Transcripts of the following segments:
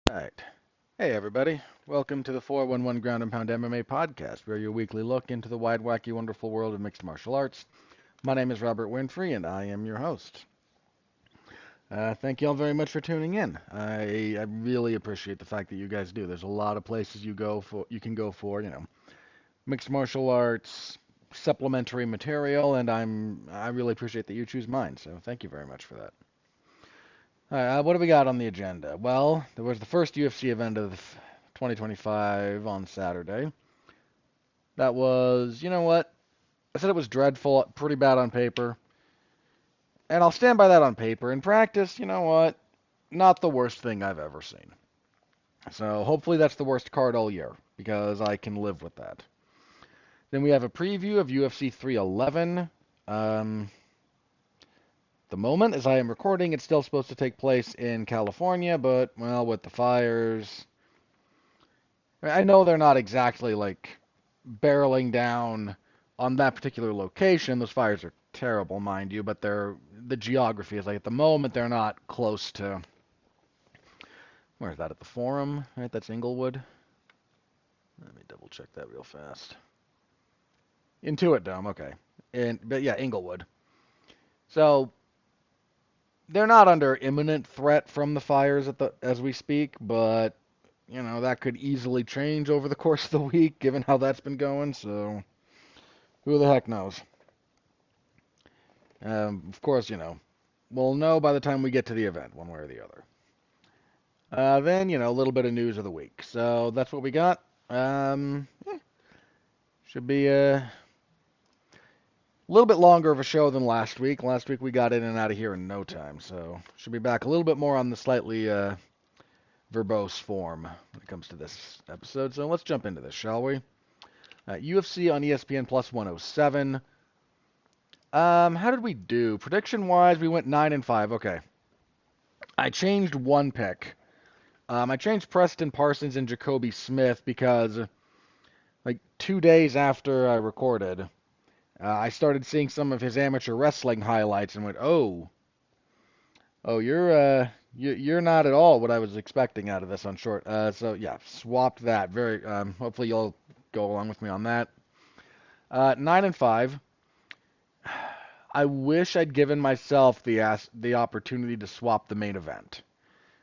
Right. Hey, everybody. Welcome to the 411 Ground and Pound MMA podcast, where your weekly look into the wide, wacky, wonderful world of mixed martial arts. My name is Robert Winfree, and I am your host. Thank you all very much for tuning in. I really appreciate the fact that you guys do. There's a lot of places you can go for, mixed martial arts, supplementary material, and I really appreciate that you choose mine. So thank you very much for that. All right, what do we got on the agenda? Well, there was the first UFC event of 2025 on Saturday. That was, you know what? I said it was dreadful, pretty bad on paper, and I'll stand by that on paper. In practice, you know what? Not the worst thing I've ever seen. So hopefully that's the worst card all year, because I can live with that. Then we have a preview of UFC 311. Um, the moment, as I am recording, it's still supposed to take place in California, but, well, with the fires, I know they're not exactly like barreling down on that particular location. Those fires are terrible, mind you, but the geography is like at the moment they're not close to. Where is that, at the Forum? Right, that's Inglewood. Let me double check that real fast. Intuit Dome, okay. But yeah, Inglewood. So they're not under imminent threat from the fires as we speak, but that could easily change over the course of the week, given how that's been going. So who the heck knows? Of course, we'll know by the time we get to the event, one way or the other. Then, a little bit of news of the week. So that's what we got. Should be a little bit longer of a show than last week. Last week we got in and out of here in no time. So should be back a little bit more on the slightly verbose form when it comes to this episode. So let's jump into this, shall we? UFC on ESPN Plus 107. How did we do? Prediction wise, we went 9-5. Okay. I changed one pick. I changed Preston Parsons and Jacoby Smith because, like, 2 days after I recorded, I started seeing some of his amateur wrestling highlights and went, oh, you're not at all what I was expecting out of this on short. So yeah, swapped that. Very. Hopefully you'll go along with me on that. 9-5. I wish I'd given myself the opportunity to swap the main event.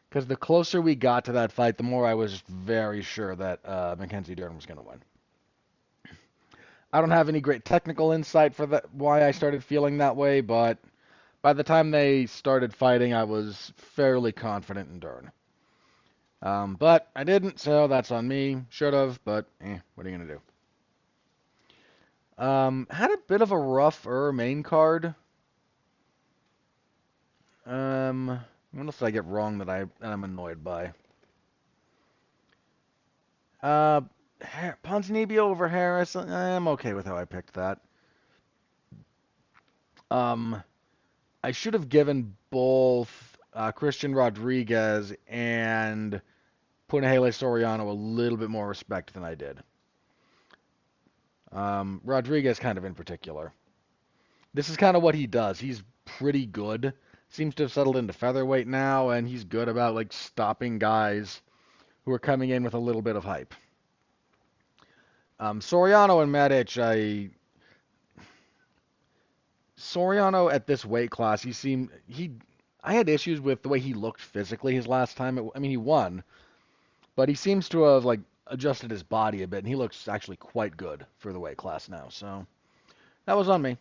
Because the closer we got to that fight, the more I was very sure that Mackenzie Dern was going to win. I don't have any great technical insight for that, why I started feeling that way, but by the time they started fighting, I was fairly confident in Dern. But I didn't, so that's on me. Should have, but what are you going to do? Had a bit of a rougher main card. What else did I get wrong that I'm annoyed by? Uh, Ponzinibbio over Harris. I'm okay with how I picked that. Um, I should have given both Christian Rodriguez and Punahele Soriano a little bit more respect than I did. Rodriguez kind of in particular. This is kind of what he does. He's pretty good. Seems to have settled into featherweight now, and he's good about like stopping guys who are coming in with a little bit of hype. Soriano and Medic, Soriano at this weight class, I had issues with the way he looked physically his last time. I mean, he won, but he seems to have like adjusted his body a bit, and he looks actually quite good for the weight class now. So that was on me.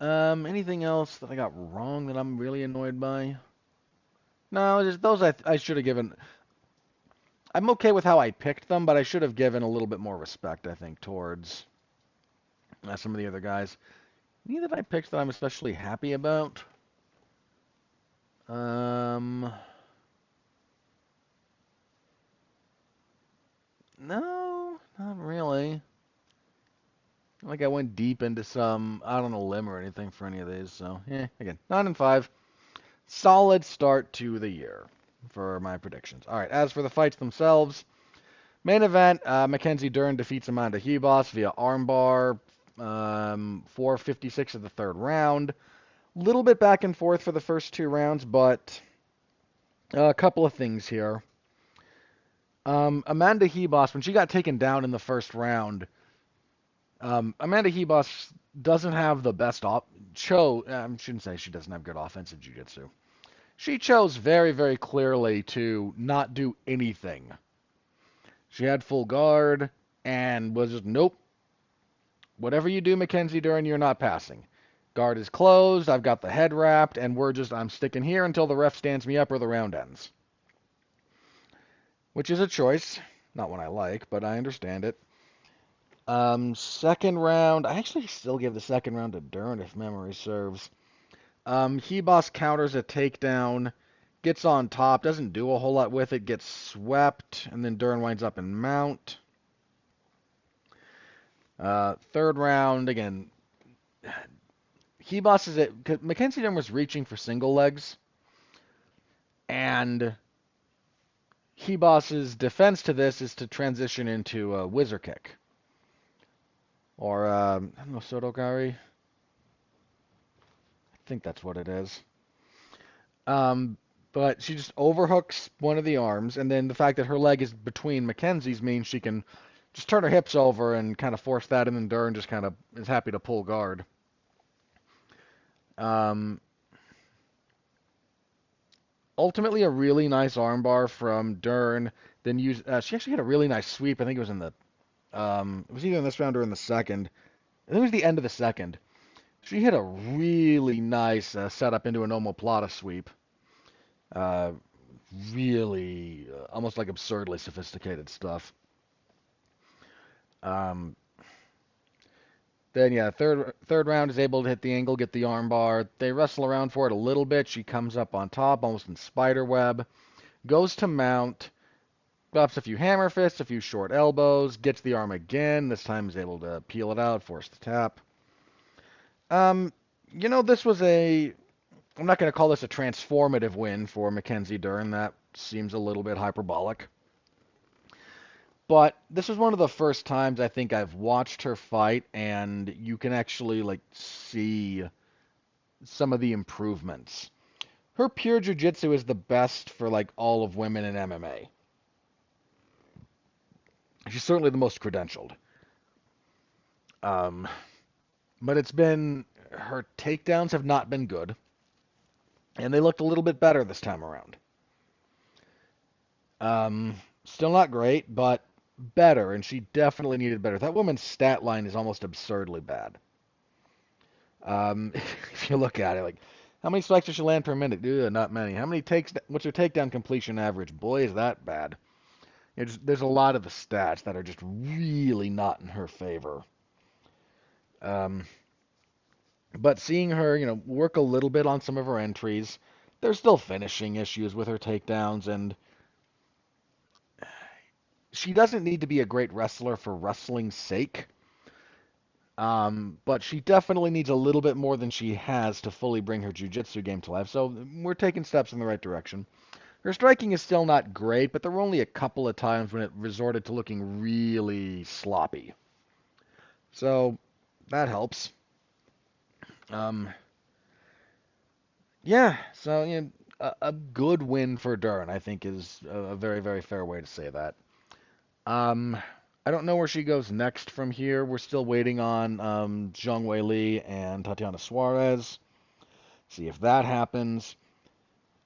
Anything else that I got wrong that I'm really annoyed by? No, just those I should have given. I'm okay with how I picked them, but I should have given a little bit more respect, I think, towards some of the other guys. Any that I picked that I'm especially happy about? No, not really. Not like I went deep into some, I don't know, limb or anything for any of these. So, again, 9-5. Solid start to the year for my predictions. All right, as for the fights themselves, main event, Mackenzie Dern defeats Amanda Ribas via armbar, 4:56 of the third round. Little bit back and forth for the first two rounds, but a couple of things here. Amanda Ribas, when she got taken down in the first round, Amanda Ribas doesn't have the best I shouldn't say she doesn't have good offensive jiu-jitsu. She chose very, very clearly to not do anything. She had full guard and was just, nope, whatever you do, Mackenzie Dern, you're not passing. Guard is closed, I've got the head wrapped, and I'm sticking here until the ref stands me up or the round ends. Which is a choice. Not one I like, but I understand it. Second round, I actually still give the second round to Dern if memory serves. Ribas counters a takedown, gets on top, doesn't do a whole lot with it, gets swept, and then Dern winds up in mount. Third round, again, Ribas is it. Mackenzie Dern was reaching for single legs, and Ribas's defense to this is to transition into a whizzer kick. Or, I don't know, Sotogari? I think that's what it is. But she just overhooks one of the arms, and then the fact that her leg is between Mackenzie's means she can just turn her hips over and kind of force that, and then Dern just kind of is happy to pull guard. Ultimately, a really nice armbar from Dern. Then she actually had a really nice sweep. I think it was it was either in this round or in the second. I think it was the end of the second. She hit a really nice setup into an omoplata sweep. Uh, really, almost like absurdly sophisticated stuff. Um, then yeah, third round is able to hit the angle, get the armbar. They wrestle around for it a little bit. She comes up on top, almost in spider web. Goes to mount, drops a few hammer fists, a few short elbows, gets the arm again. This time is able to peel it out, force the tap. This was I'm not going to call this a transformative win for Mackenzie Dern. That seems a little bit hyperbolic. But this was one of the first times I think I've watched her fight, and you can actually see some of the improvements. Her pure jiu-jitsu is the best for all of women in MMA. She's certainly the most credentialed. But her takedowns have not been good, and they looked a little bit better this time around. Still not great, but better, and she definitely needed better. That woman's stat line is almost absurdly bad. If you look at it, how many strikes does she land per minute? Not many. What's her takedown completion average? Boy, is that bad. There's a lot of the stats that are just really not in her favor. But seeing her, work a little bit on some of her entries, there's still finishing issues with her takedowns, and she doesn't need to be a great wrestler for wrestling's sake. But she definitely needs a little bit more than she has to fully bring her jiu-jitsu game to life. So we're taking steps in the right direction. Her striking is still not great, but there were only a couple of times when it resorted to looking really sloppy. So that helps. Yeah, so a good win for Dern, I think, is a very, very fair way to say that. I don't know where she goes next from here. We're still waiting on Zhang Weili and Tatiana Suarez. See if that happens.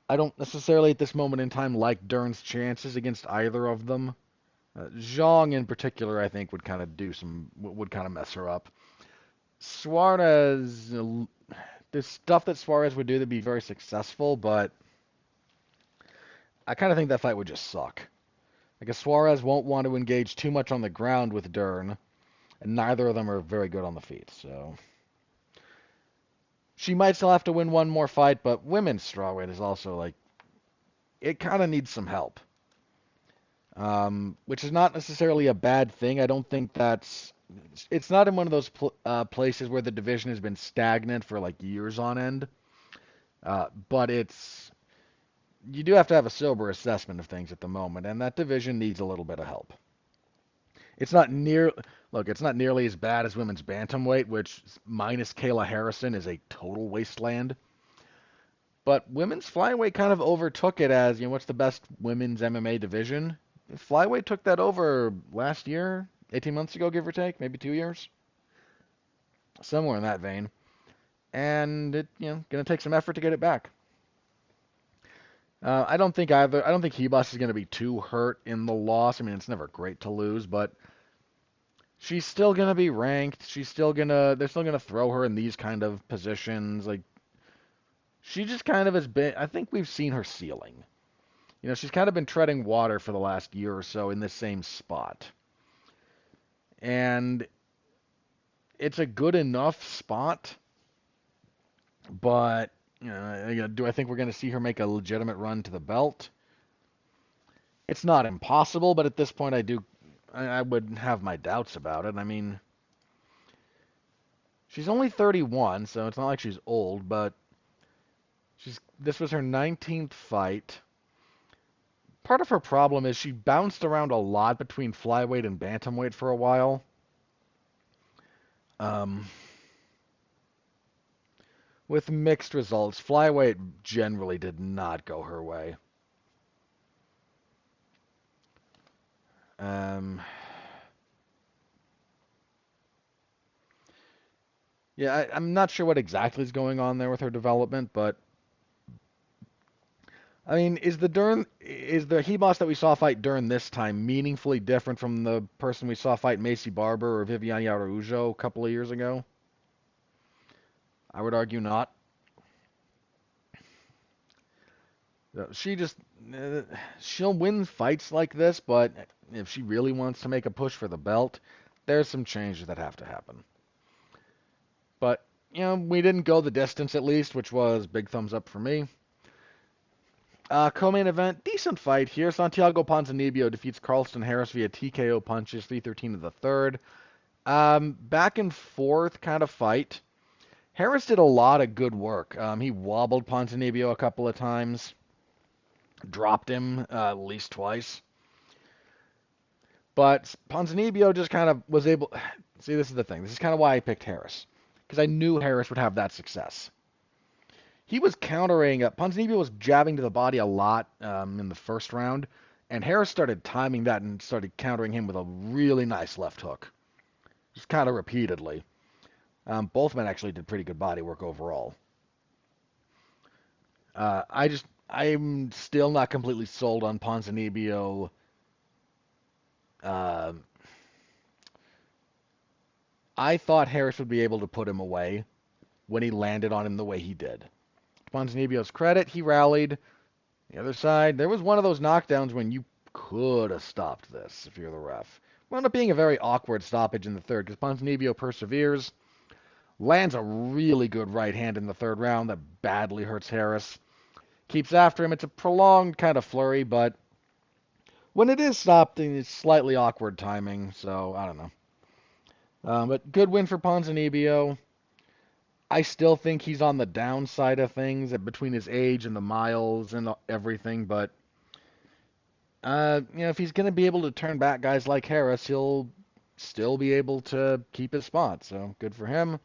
I don't necessarily at this moment in time like Dern's chances against either of them. Zhang in particular, I think, would kind of mess her up. Suarez, there's stuff that Suarez would do that'd be very successful, but I kind of think that fight would just suck. I guess Suarez won't want to engage too much on the ground with Dern, and neither of them are very good on the feet, so she might still have to win one more fight, but women's strawweight is also it kind of needs some help. Which is not necessarily a bad thing. I don't think it's not in one of those places where the division has been stagnant for years on end. But you do have to have a sober assessment of things at the moment, and that division needs a little bit of help. It's not nearly as bad as women's bantamweight, which minus Kayla Harrison is a total wasteland. But women's flyweight kind of overtook it as, what's the best women's MMA division? Flyweight took that over last year, 18 months ago, give or take, maybe 2 years, somewhere in that vein. And going to take some effort to get it back. I don't think either. I don't think Ribas is going to be too hurt in the loss. I mean, it's never great to lose, but she's still going to be ranked. They're still going to throw her in these kind of positions. Like, she just kind of has been, I think we've seen her ceiling. She's kind of been treading water for the last year or so in this same spot. And it's a good enough spot, but do I think we're going to see her make a legitimate run to the belt? It's not impossible, but at this point I would have my doubts about it. I mean, she's only 31, so it's not like she's old, but this was her 19th fight. Part of her problem is she bounced around a lot between flyweight and bantamweight for a while. With mixed results. Flyweight generally did not go her way. Yeah, I'm not sure what exactly is going on there with her development, but I mean, is the Ribas that we saw fight Dern this time meaningfully different from the person we saw fight Macy Barber or Viviane Araujo a couple of years ago? I would argue not. She just she'll win fights like this, but if she really wants to make a push for the belt, there's some changes that have to happen. But we didn't go the distance at least, which was big thumbs up for me. Co-main event, decent fight here. Santiago Ponzinibbio defeats Carlston Harris via TKO punches, 3:13 of the third. Back and forth kind of fight. Harris did a lot of good work. He wobbled Ponzinibbio a couple of times, dropped him at least twice. But Ponzinibbio just kind of was able. See, this is the thing. This is kind of why I picked Harris, because I knew Harris would have that success. He was countering. Ponzinibbio was jabbing to the body a lot in the first round, and Harris started timing that and started countering him with a really nice left hook, just kind of repeatedly. Both men actually did pretty good body work overall. I'm still not completely sold on Ponzinibbio. I thought Harris would be able to put him away when he landed on him the way he did. Ponzinibbio's credit, he rallied. The other side, there was one of those knockdowns when you could have stopped this if you're the ref. Wound up being a very awkward stoppage in the third because Ponzinibbio perseveres, lands a really good right hand in the third round that badly hurts Harris. Keeps after him. It's a prolonged kind of flurry, but when it is stopped, it's slightly awkward timing, so I don't know. But good win for Ponzinibbio. I still think he's on the downside of things between his age and the miles and everything, but if he's going to be able to turn back guys like Harris, he'll still be able to keep his spot, so good for him.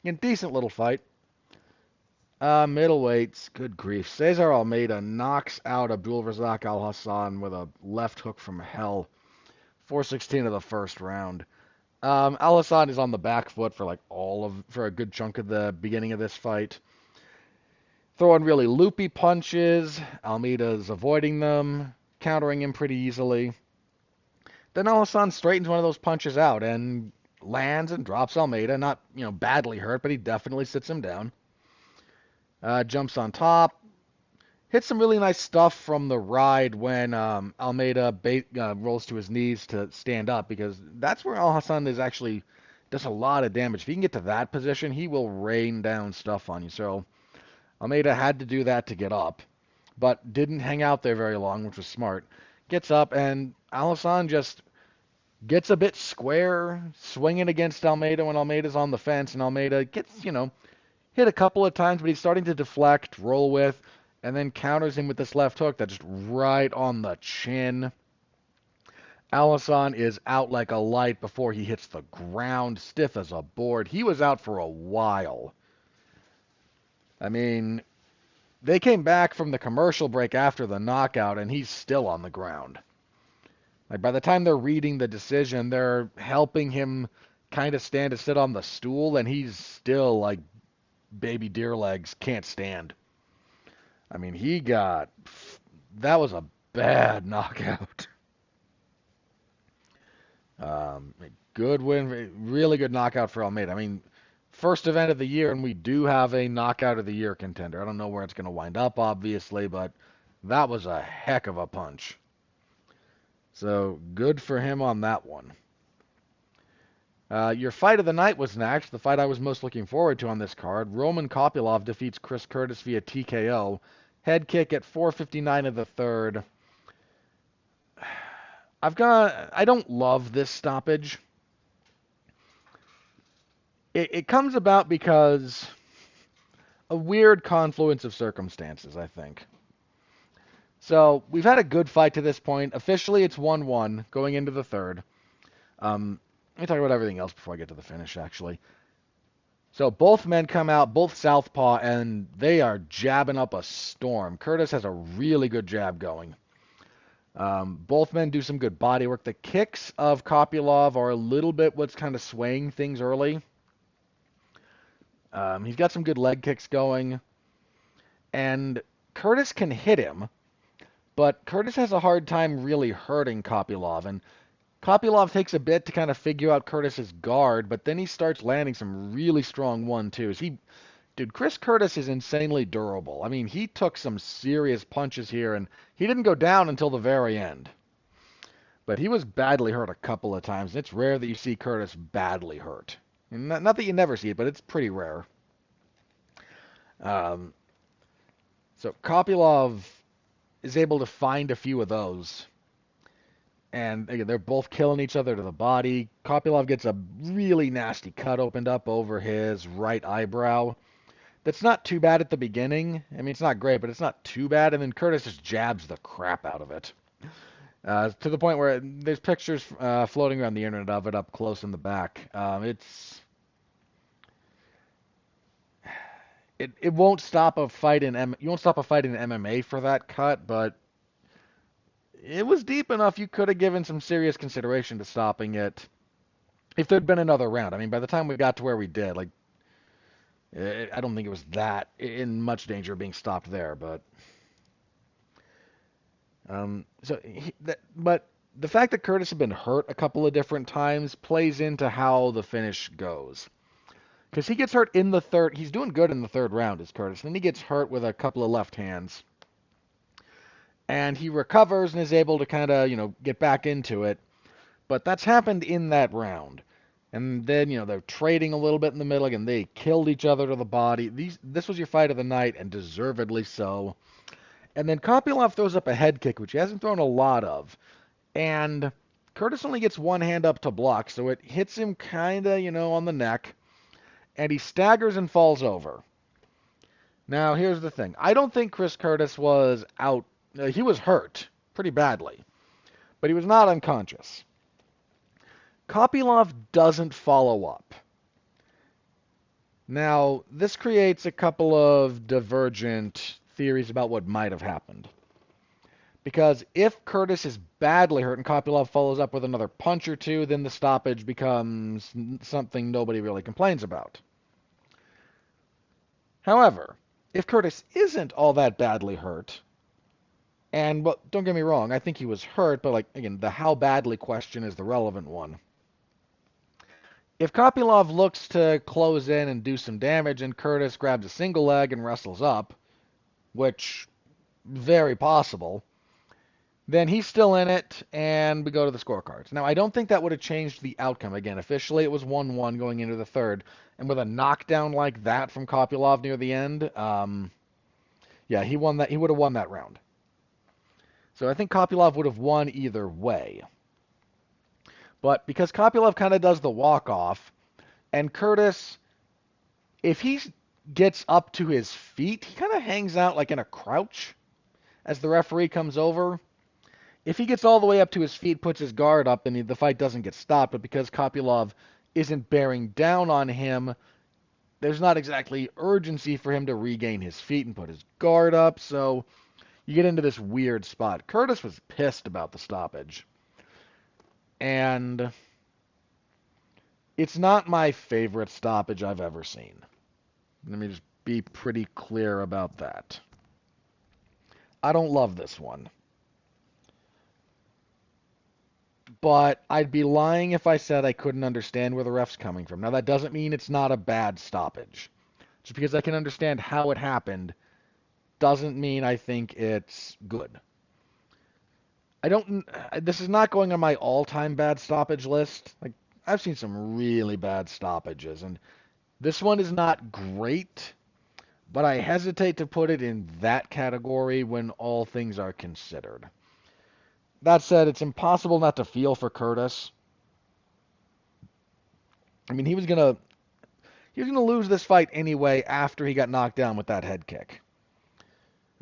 Again, decent little fight. Middleweights, good grief. Cesar Almeida knocks out Abdul Razak Al Hassan with a left hook from hell. 4:16 of the first round. Al Hassan is on the back foot for a good chunk of the beginning of this fight. Throwing really loopy punches. Almeida's avoiding them, countering him pretty easily. Then Al Hassan straightens one of those punches out and lands and drops Almeida. Not, badly hurt, but he definitely sits him down. Jumps on top. Hits some really nice stuff from the ride when Almeida rolls to his knees to stand up, because that's where Al Hassan does a lot of damage. If he can get to that position, he will rain down stuff on you. So Almeida had to do that to get up, but didn't hang out there very long, which was smart. Gets up, and Al Hassan just gets a bit square, swinging against Almeida when Almeida's on the fence, and Almeida gets, hit a couple of times, but he's starting to deflect, roll with, and then counters him with this left hook that's just right on the chin. Al Hassan is out like a light before he hits the ground, stiff as a board. He was out for a while. I mean, they came back from the commercial break after the knockout, and he's still on the ground. Like by the time they're reading the decision, they're helping him kind of stand to sit on the stool, and he's still like baby deer legs, can't stand. I mean, that was a bad knockout. Um, Good win, really good knockout for Almeida. I mean, first event of the year, and we do have a knockout of the year contender. I don't know where it's going to wind up, obviously, but that was a heck of a punch. So good for him on that one. Your fight of the night was next, the fight I was most looking forward to on this card. Roman Kopylov defeats Chris Curtis via TKO. Head kick at 4:59 of the third. I don't love this stoppage. It comes about because a weird confluence of circumstances, I think. So we've had a good fight to this point. Officially, it's 1-1 going into the third. Let me talk about everything else before I get to the finish, actually. So both men come out, both southpaw, and they are jabbing up a storm. Curtis has a really good jab going. Both men do some good body work. The kicks of Kopylov are a little bit what's kind of swaying things early. He's got some good leg kicks going. And Curtis can hit him, but Curtis has a hard time really hurting Kopylov. And Kopylov takes a bit to kind of figure out Curtis's guard, but then he starts landing some really strong 1-2s. Dude, Chris Curtis is insanely durable. I mean, he took some serious punches here, and he didn't go down until the very end. But he was badly hurt a couple of times. It's rare that you see Curtis badly hurt. Not that you never see it, but it's pretty rare. Um, so Kopylov is able to find a few of those. And again, they're both killing each other to the body. Kopylov gets a really nasty cut opened up over his right eyebrow. That's not too bad at the beginning. I mean, it's not great, but it's not too bad. And then Curtis just jabs the crap out of it. To the point where there's pictures floating around the internet of it up close in the back. It won't stop a fight you won't stop a fight in MMA for that cut, but it was deep enough you could have given some serious consideration to stopping it if there'd been another round. I mean, by the time we got to where we did, like, I don't think it was that in much danger of being stopped there, but but the fact that Curtis had been hurt a couple of different times plays into how the finish goes. Because he gets hurt in the third. He's doing good in the third round, is Curtis. Then he gets hurt with a couple of left hands. And he recovers and is able to kind of, get back into it. But that's happened in that round. And then, they're trading a little bit in the middle, and they killed each other to the body. This was your fight of the night, and deservedly so. And then Kopylov throws up a head kick, which he hasn't thrown a lot of. And Curtis only gets one hand up to block, so it hits him kind of, on the neck. And he staggers and falls over. Now, here's the thing. I don't think Chris Curtis was out. He was hurt pretty badly, but he was not unconscious. Kopylov doesn't follow up. Now, this creates a couple of divergent theories about what might have happened. Because if Curtis is badly hurt and Kopylov follows up with another punch or two, then the stoppage becomes something nobody really complains about. However, if Curtis isn't all that badly hurt, and don't get me wrong, I think he was hurt, but again, the how badly question is the relevant one. If Kopylov looks to close in and do some damage and Curtis grabs a single leg and wrestles up, which very possible, then he's still in it, and we go to the scorecards. Now, I don't think that would have changed the outcome. Again, officially it was 1-1 going into the third, and with a knockdown like that from Kopylov near the end, yeah, he won that. He would have won that round. So I think Kopylov would have won either way. But because Kopylov kind of does the walk-off, and Curtis, if he gets up to his feet, he kind of hangs out like in a crouch as the referee comes over. If he gets all the way up to his feet, puts his guard up, then the fight doesn't get stopped. But because Kopylov isn't bearing down on him, there's not exactly urgency for him to regain his feet and put his guard up. So you get into this weird spot. Curtis was pissed about the stoppage. And it's not my favorite stoppage I've ever seen. Let me just be pretty clear about that. I don't love this one. But I'd be lying if I said I couldn't understand where the ref's coming from. Now, that doesn't mean it's not a bad stoppage. Just because I can understand how it happened doesn't mean I think it's good. I don't. This is not going on my all-time bad stoppage list. Like, I've seen some really bad stoppages, and this one is not great, but I hesitate to put it in that category when all things are considered. That said, it's impossible not to feel for Curtis. I mean, he was gonna lose this fight anyway after he got knocked down with that head kick.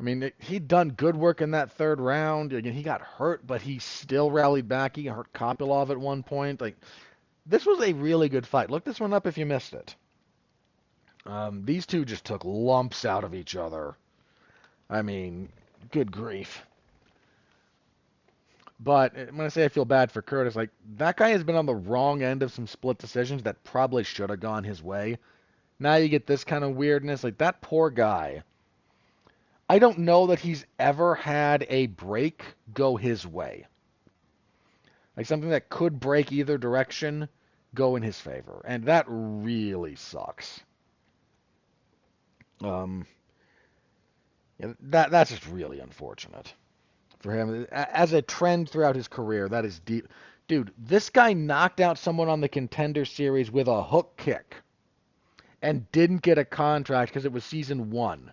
I mean, he'd done good work in that third round. Again, he got hurt, but he still rallied back. He hurt Kopylov at one point. Like, this was a really good fight. Look this one up if you missed it. These two just took lumps out of each other. I mean, good grief. But when I say I feel bad for Curtis, like, that guy has been on the wrong end of some split decisions that probably should have gone his way. Now you get this kind of weirdness. Like, that poor guy. I don't know that he's ever had a break go his way. Like, something that could break either direction go in his favor. And that really sucks. Yeah, that's just really unfortunate for him. As a trend throughout his career, that is deep. Dude, this guy knocked out someone on the Contender Series with a hook kick and didn't get a contract because it was season 1.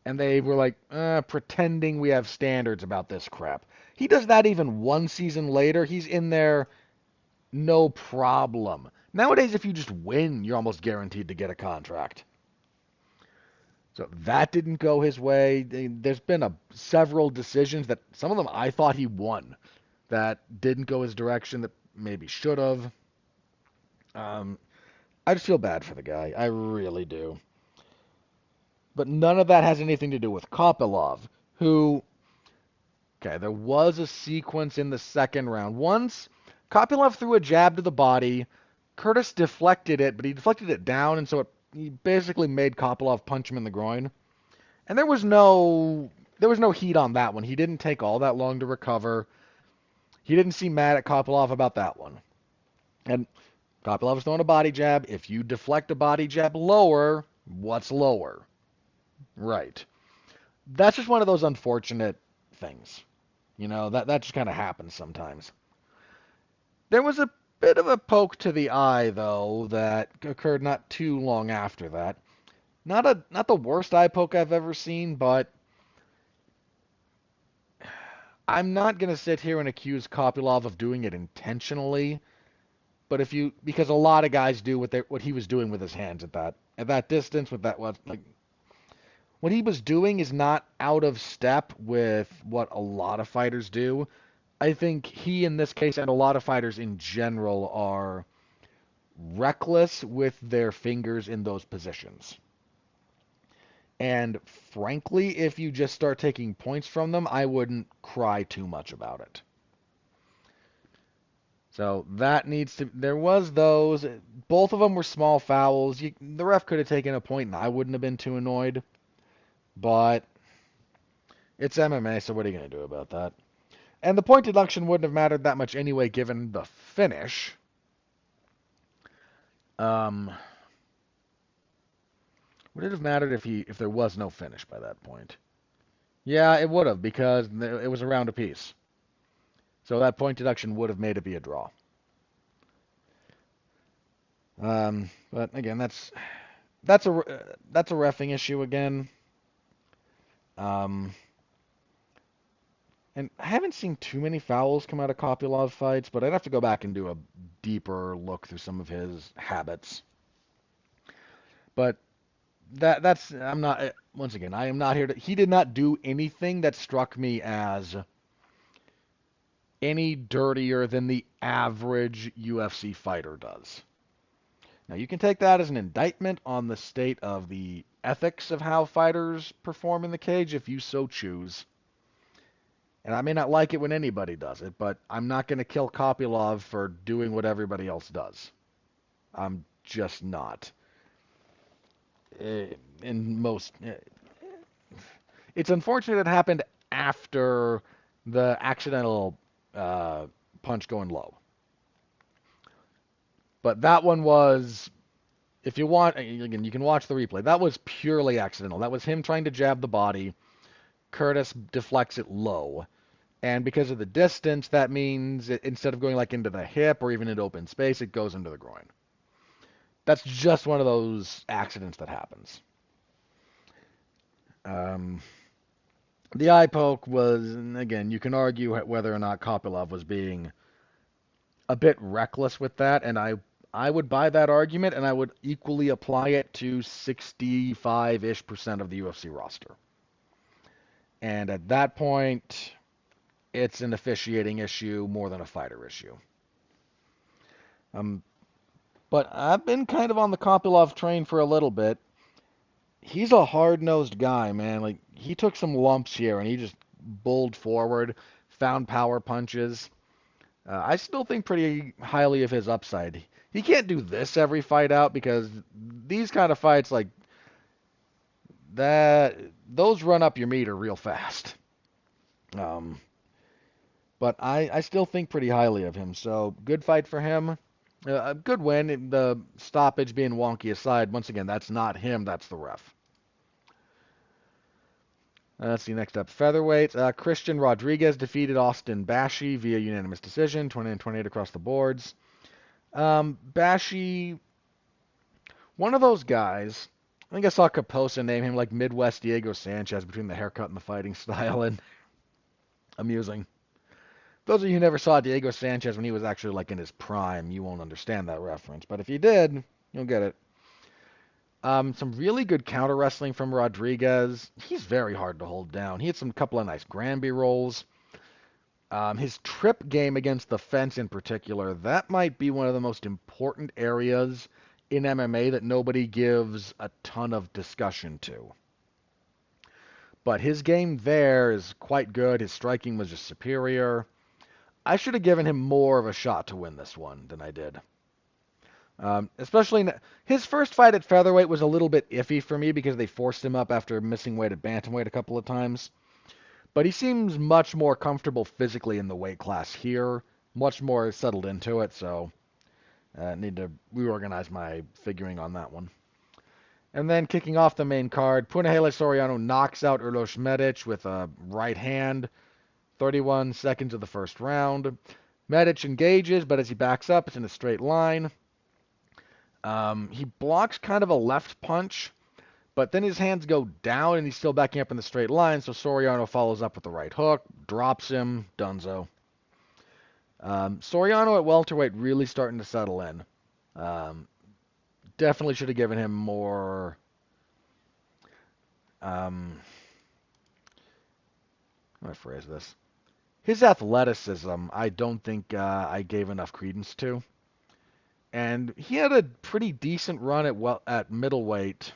And they were like, pretending we have standards about this crap. He does that even one season later. He's in there, no problem. Nowadays, if you just win, you're almost guaranteed to get a contract. So that didn't go his way. There's been several decisions that some of them I thought he won that didn't go his direction that maybe should have. I just feel bad for the guy. I really do. But none of that has anything to do with Kopylov, who, okay, there was a sequence in the second round. Once, Kopylov threw a jab to the body. Curtis deflected it, but he deflected it down, and so he basically made Kopylov punch him in the groin. And there was no heat on that one. He didn't take all that long to recover. He didn't seem mad at Kopylov about that one. And Kopylov was throwing a body jab. If you deflect a body jab lower, what's lower? Right. That's just one of those unfortunate things. You know, that just kind of happens sometimes. There was a bit of a poke to the eye, though, that occurred not too long after that. Not the worst eye poke I've ever seen, but I'm not going to sit here and accuse Kopylov of doing it intentionally. But because a lot of guys do what he was doing with his hands at that distance with that what he was doing is not out of step with what a lot of fighters do. I think he, in this case, and a lot of fighters in general, are reckless with their fingers in those positions. And frankly, if you just start taking points from them, I wouldn't cry too much about it. So there was those. Both of them were small fouls. The ref could have taken a point and I wouldn't have been too annoyed. But it's MMA, so what are you going to do about that? And the point deduction wouldn't have mattered that much anyway, given the finish. Would it have mattered if there was no finish by that point? Yeah, it would have, because it was a round apiece. So that point deduction would have made it be a draw. But again, that's a reffing issue again. And I haven't seen too many fouls come out of Kopylov fights, but I'd have to go back and do a deeper look through some of his habits. But I'm not, once again, I am not here he did not do anything that struck me as any dirtier than the average UFC fighter does. Now, you can take that as an indictment on the state of the ethics of how fighters perform in the cage if you so choose. And I may not like it when anybody does it, but I'm not going to kill Kopylov for doing what everybody else does. I'm just not. In most, it's unfortunate it happened after the accidental punch going low. But that one was, if you want, again, you can watch the replay. That was purely accidental. That was him trying to jab the body. Curtis deflects it low. And because of the distance, that means instead of going like into the hip or even into open space, it goes into the groin. That's just one of those accidents that happens. The eye poke was, again, you can argue whether or not Kopylov was being a bit reckless with that, and I would buy that argument, and I would equally apply it to 65-ish% of the UFC roster. And at that point, it's an officiating issue more than a fighter issue. But I've been kind of on the Kopylov train for a little bit. He's a hard-nosed guy, man. Like, he took some lumps here, and he just bowled forward, found power punches. I still think pretty highly of his upside. He can't do this every fight out because these kind of fights, like that, those run up your meter real fast. But I still think pretty highly of him. So good fight for him. A good win. The stoppage being wonky aside, once again, that's not him. That's the ref. Let's see, next up, featherweight. Christian Rodriguez defeated Austin Bashi via unanimous decision, 29-28 across the boards. Bashi, one of those guys, I think I saw Caposa name him like Midwest Diego Sanchez between the haircut and the fighting style, and amusing. Those of you who never saw Diego Sanchez when he was actually like in his prime, you won't understand that reference, but if you did, you'll get it. Some really good counter wrestling from Rodriguez. He's very hard to hold down. He had some couple of nice Granby rolls. His trip game against the fence in particular, that might be one of the most important areas in MMA that nobody gives a ton of discussion to. But his game there is quite good. His striking was just superior. I should have given him more of a shot to win this one than I did. Especially his first fight at featherweight was a little bit iffy for me because they forced him up after missing weight at bantamweight a couple of times. But he seems much more comfortable physically in the weight class here, much more settled into it, so I need to reorganize my figuring on that one. And then kicking off the main card, Punahele Soriano knocks out Uros Medic with a right hand, 31 seconds of the first round. Medic engages, but as he backs up, it's in a straight line. He blocks kind of a left punch, but then his hands go down and he's still backing up in the straight line, so Soriano follows up with the right hook, drops him, dunzo. Soriano at welterweight really starting to settle in. Definitely should have given him more... how do I phrase this? His athleticism, I don't think I gave enough credence to. And he had a pretty decent run at middleweight,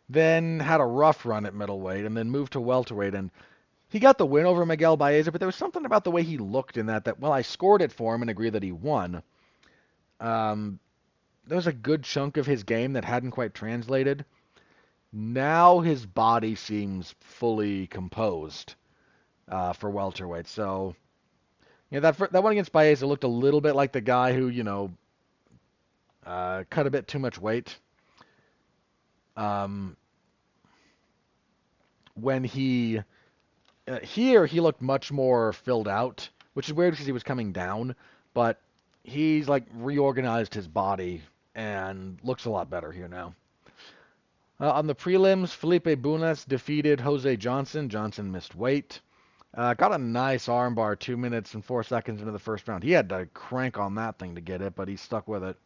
then had a rough run at middleweight, and then moved to welterweight. And he got the win over Miguel Baeza, but there was something about the way he looked in that, well, I scored it for him and agree that he won. There was a good chunk of his game that hadn't quite translated. Now his body seems fully composed for welterweight. So... yeah, that one against Baeza looked a little bit like the guy who, cut a bit too much weight. When here he looked much more filled out, which is weird because he was coming down, but he's like reorganized his body and looks a lot better here now. On the prelims, Felipe Bunas defeated Jose Johnson. Johnson missed weight. Got a nice armbar 2 minutes and 4 seconds into the first round. He had to crank on that thing to get it, but he stuck with it.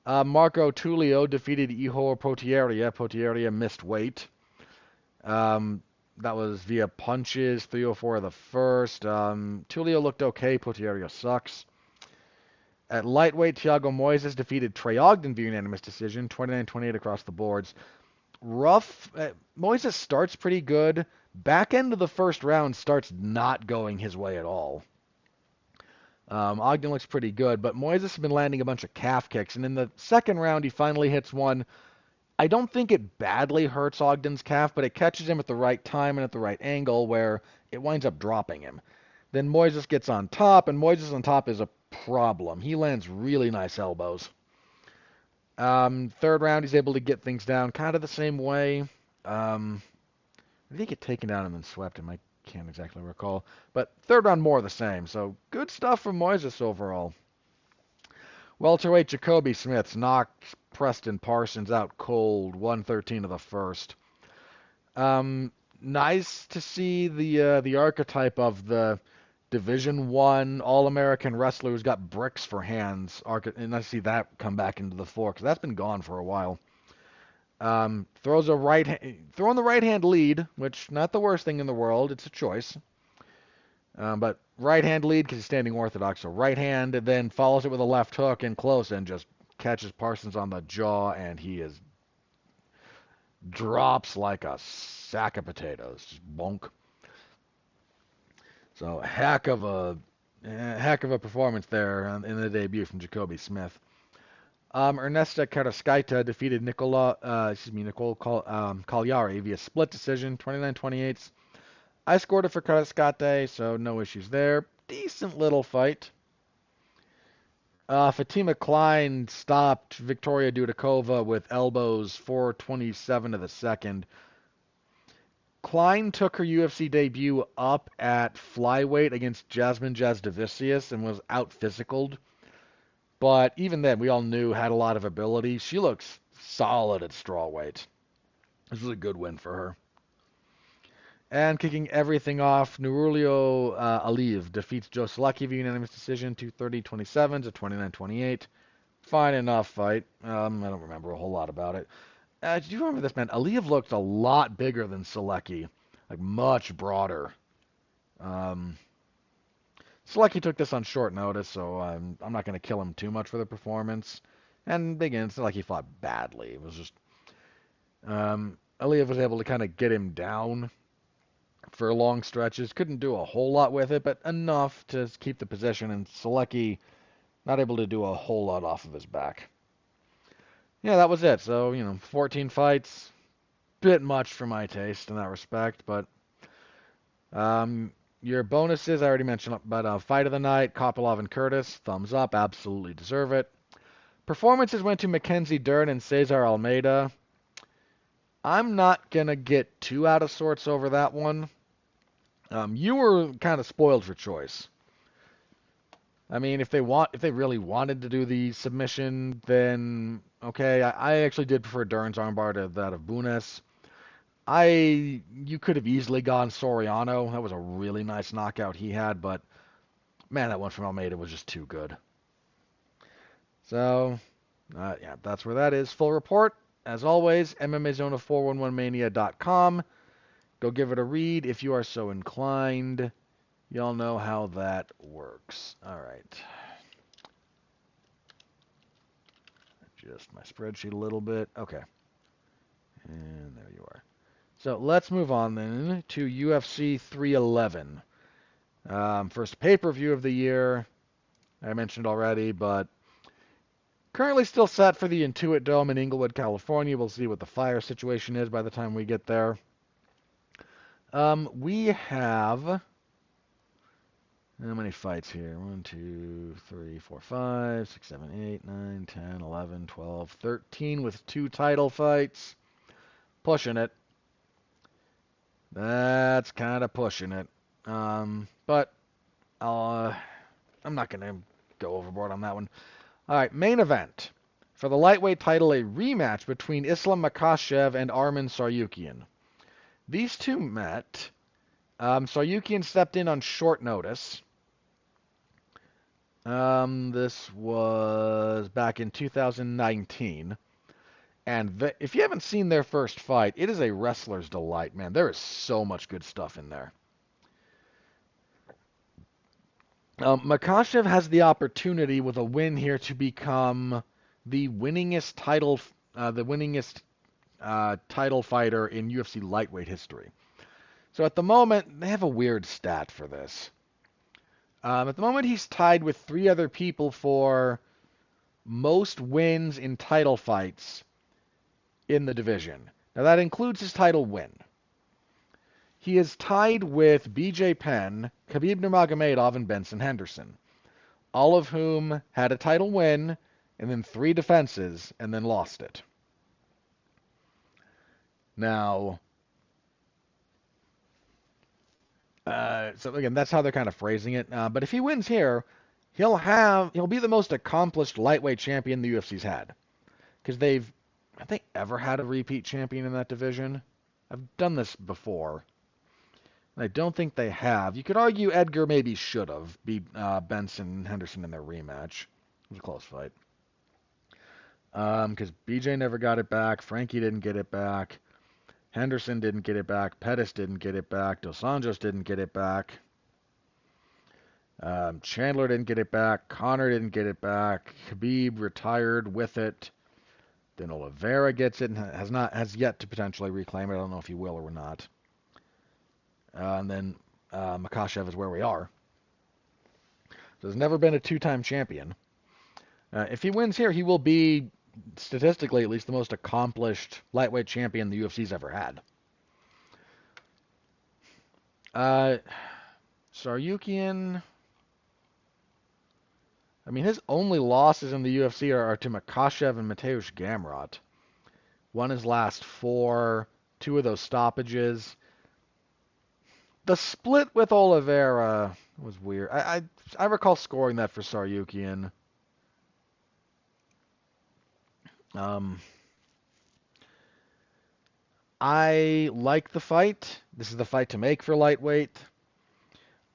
Marco Tulio defeated Ihor Potieria. Potieria missed weight. That was via punches, 304 of the first. Tulio looked okay. Potieria sucks. At lightweight, Thiago Moises defeated Trey Ogden via unanimous decision, 29-28 across the boards. Rough. Moises starts pretty good, Back end of the first round starts not going his way at all. Ogden looks pretty good, but Moises has been landing a bunch of calf kicks, and in the second round he finally hits one. I don't think it badly hurts Ogden's calf, but it catches him at the right time and at the right angle where it winds up dropping him. Then Moises gets on top, and Moises on top is a problem. He lands really nice elbows. Third round, he's able to get things down kind of the same way. Did he get taken down and then swept him? I can't exactly recall. But third round, more of the same. So good stuff from Moises overall. Welterweight Jacoby Smith knocked Preston Parsons out cold, 113 of the first. Nice to see the archetype of the Division I All-American wrestler who's got bricks for hands. And I see that come back into the fore because that's been gone for a while. Throwing the right hand lead, which not the worst thing in the world. It's a choice. But right hand lead because he's standing orthodox. So right hand, and then follows it with a left hook in close and just catches Parsons on the jaw, and he drops like a sack of potatoes. Just bonk. So heck of a performance there in the debut from Jacoby Smith. Ernesta Carrascaita defeated Nicole Cagliari via split decision, 29-28. I scored it for Carrascaita, so no issues there. Decent little fight. Fatima Klein stopped Victoria Dudakova with elbows, 4:27 of the second. Klein took her UFC debut up at flyweight against Jasmine Jasdavicius and was out-physicaled. But even then, we all knew had a lot of ability. She looks solid at strawweight. This was a good win for her. And kicking everything off, Nurulio Aliyev defeats Joe Solecki via unanimous decision, 230-27 to 29-28. Fine enough fight. I don't remember a whole lot about it. Do you remember this, man? Aliyev looked a lot bigger than Solecki, like much broader. Solecki took this on short notice, so I'm not going to kill him too much for the performance. And again, it's not like he fought badly. It was just Aliyev was able to kind of get him down for long stretches. Couldn't do a whole lot with it, but enough to keep the position, and Solecki not able to do a whole lot off of his back. Yeah, that was it. So, 14 fights. Bit much for my taste in that respect, but your bonuses, I already mentioned, but fight of the night, Kopylov and Curtis, thumbs up, absolutely deserve it. Performances went to Mackenzie Dern and Cesar Almeida. I'm not going to get too out of sorts over that one. You were kind of spoiled for choice. I mean, if they really wanted to do the submission, then okay. I actually did prefer Dern's armbar to that of Bunes. You could have easily gone Soriano. That was a really nice knockout he had, but man, that one from Almeida was just too good. So, yeah, that's where that is. Full report, as always, MMAZona411mania.com. Go give it a read if you are so inclined. Y'all know how that works. All right. Adjust my spreadsheet a little bit. Okay. And there you are. So let's move on then to UFC 311. First pay-per-view of the year. I mentioned already, but currently still set for the Intuit Dome in Inglewood, California. We'll see what the fire situation is by the time we get there. We have... How many fights here? 1, 2, 3, 4, 5, 6, 7, 8, 9, 10, 11, 12, 13 with 2 title fights. Pushing it. That's kind of pushing it. But I'm not going to go overboard on that one. All right, main event. For the lightweight title, a rematch between Islam Makhachev and Arman Tsarukyan. These two met. Tsarukyan stepped in on short notice. This was back in 2019. And if you haven't seen their first fight, it is a wrestler's delight, man. There is so much good stuff in there. Makhachev has the opportunity with a win here to become the winningest title fighter in UFC lightweight history. So at the moment, they have a weird stat for this. At the moment, he's tied with 3 other people for most wins in title fights in the division. Now, that includes his title win. He is tied with BJ Penn, Khabib Nurmagomedov, and Benson Henderson, all of whom had a title win and then 3 defenses and then lost it. Now, so again, that's how they're kind of phrasing it. But if he wins here, he'll be the most accomplished lightweight champion the UFC's had, because have they ever had a repeat champion in that division? I've done this before. I don't think they have. You could argue Edgar maybe should have beat Benson and Henderson in their rematch. It was a close fight. Because BJ never got it back, Frankie didn't get it back, Henderson didn't get it back, Pettis didn't get it back, Dos Anjos didn't get it back, Chandler didn't get it back, Connor didn't get it back, Khabib retired with it, then Oliveira gets it and has yet to potentially reclaim it. I don't know if he will or not. And then Makhachev is where we are. So there's never been a 2-time champion. If he wins here, he will be, statistically at least, the most accomplished lightweight champion the UFC's ever had. Tsarukyan, I mean, his only losses in the UFC are to Makhachev and Mateusz Gamrot. Won his last 4, 2 of those stoppages. The split with Oliveira was weird. I recall scoring that for Tsarukyan. I like the fight. This is the fight to make for lightweight.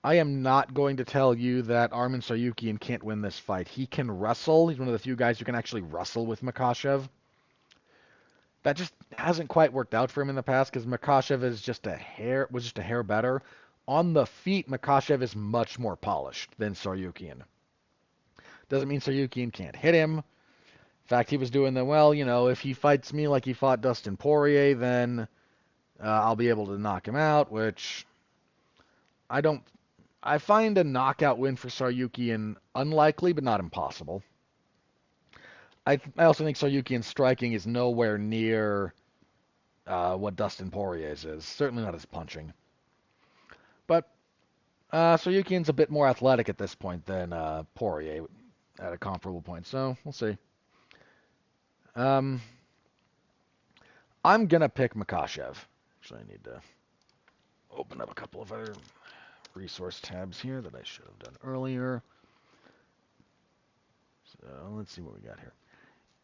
I am not going to tell you that Arman Tsarukyan can't win this fight. He can wrestle. He's one of the few guys who can actually wrestle with Makhachev. That just hasn't quite worked out for him in the past because Makhachev was just a hair better. On the feet, Makhachev is much more polished than Tsarukyan. Doesn't mean Tsarukyan can't hit him. In fact, he was doing the, well, if he fights me like he fought Dustin Poirier, then I'll be able to knock him out, which I find a knockout win for Tsarukyan unlikely, but not impossible. I also think Tsarukyan's striking is nowhere near what Dustin Poirier's is. Certainly not his punching. But Tsarukyan's a bit more athletic at this point than Poirier at a comparable point, so we'll see. I'm going to pick Makhachev. Actually, I need to open up a couple of other resource tabs here that I should have done earlier. So let's see what we got here.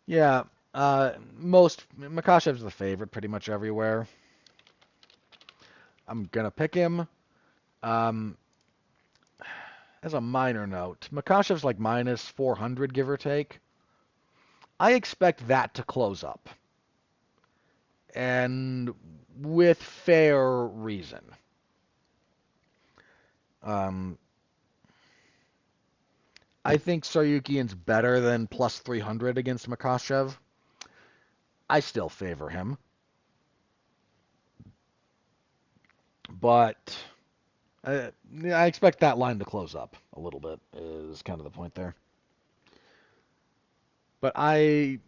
Yeah, Makhachev's the favorite pretty much everywhere. I'm going to pick him. As a minor note, Makhachev's like minus 400, give or take. I expect that to close up. And with fair reason. I think Tsarukyan's better than plus 300 against Makhachev. I still favor him. But I expect that line to close up a little bit, is kind of the point there. But I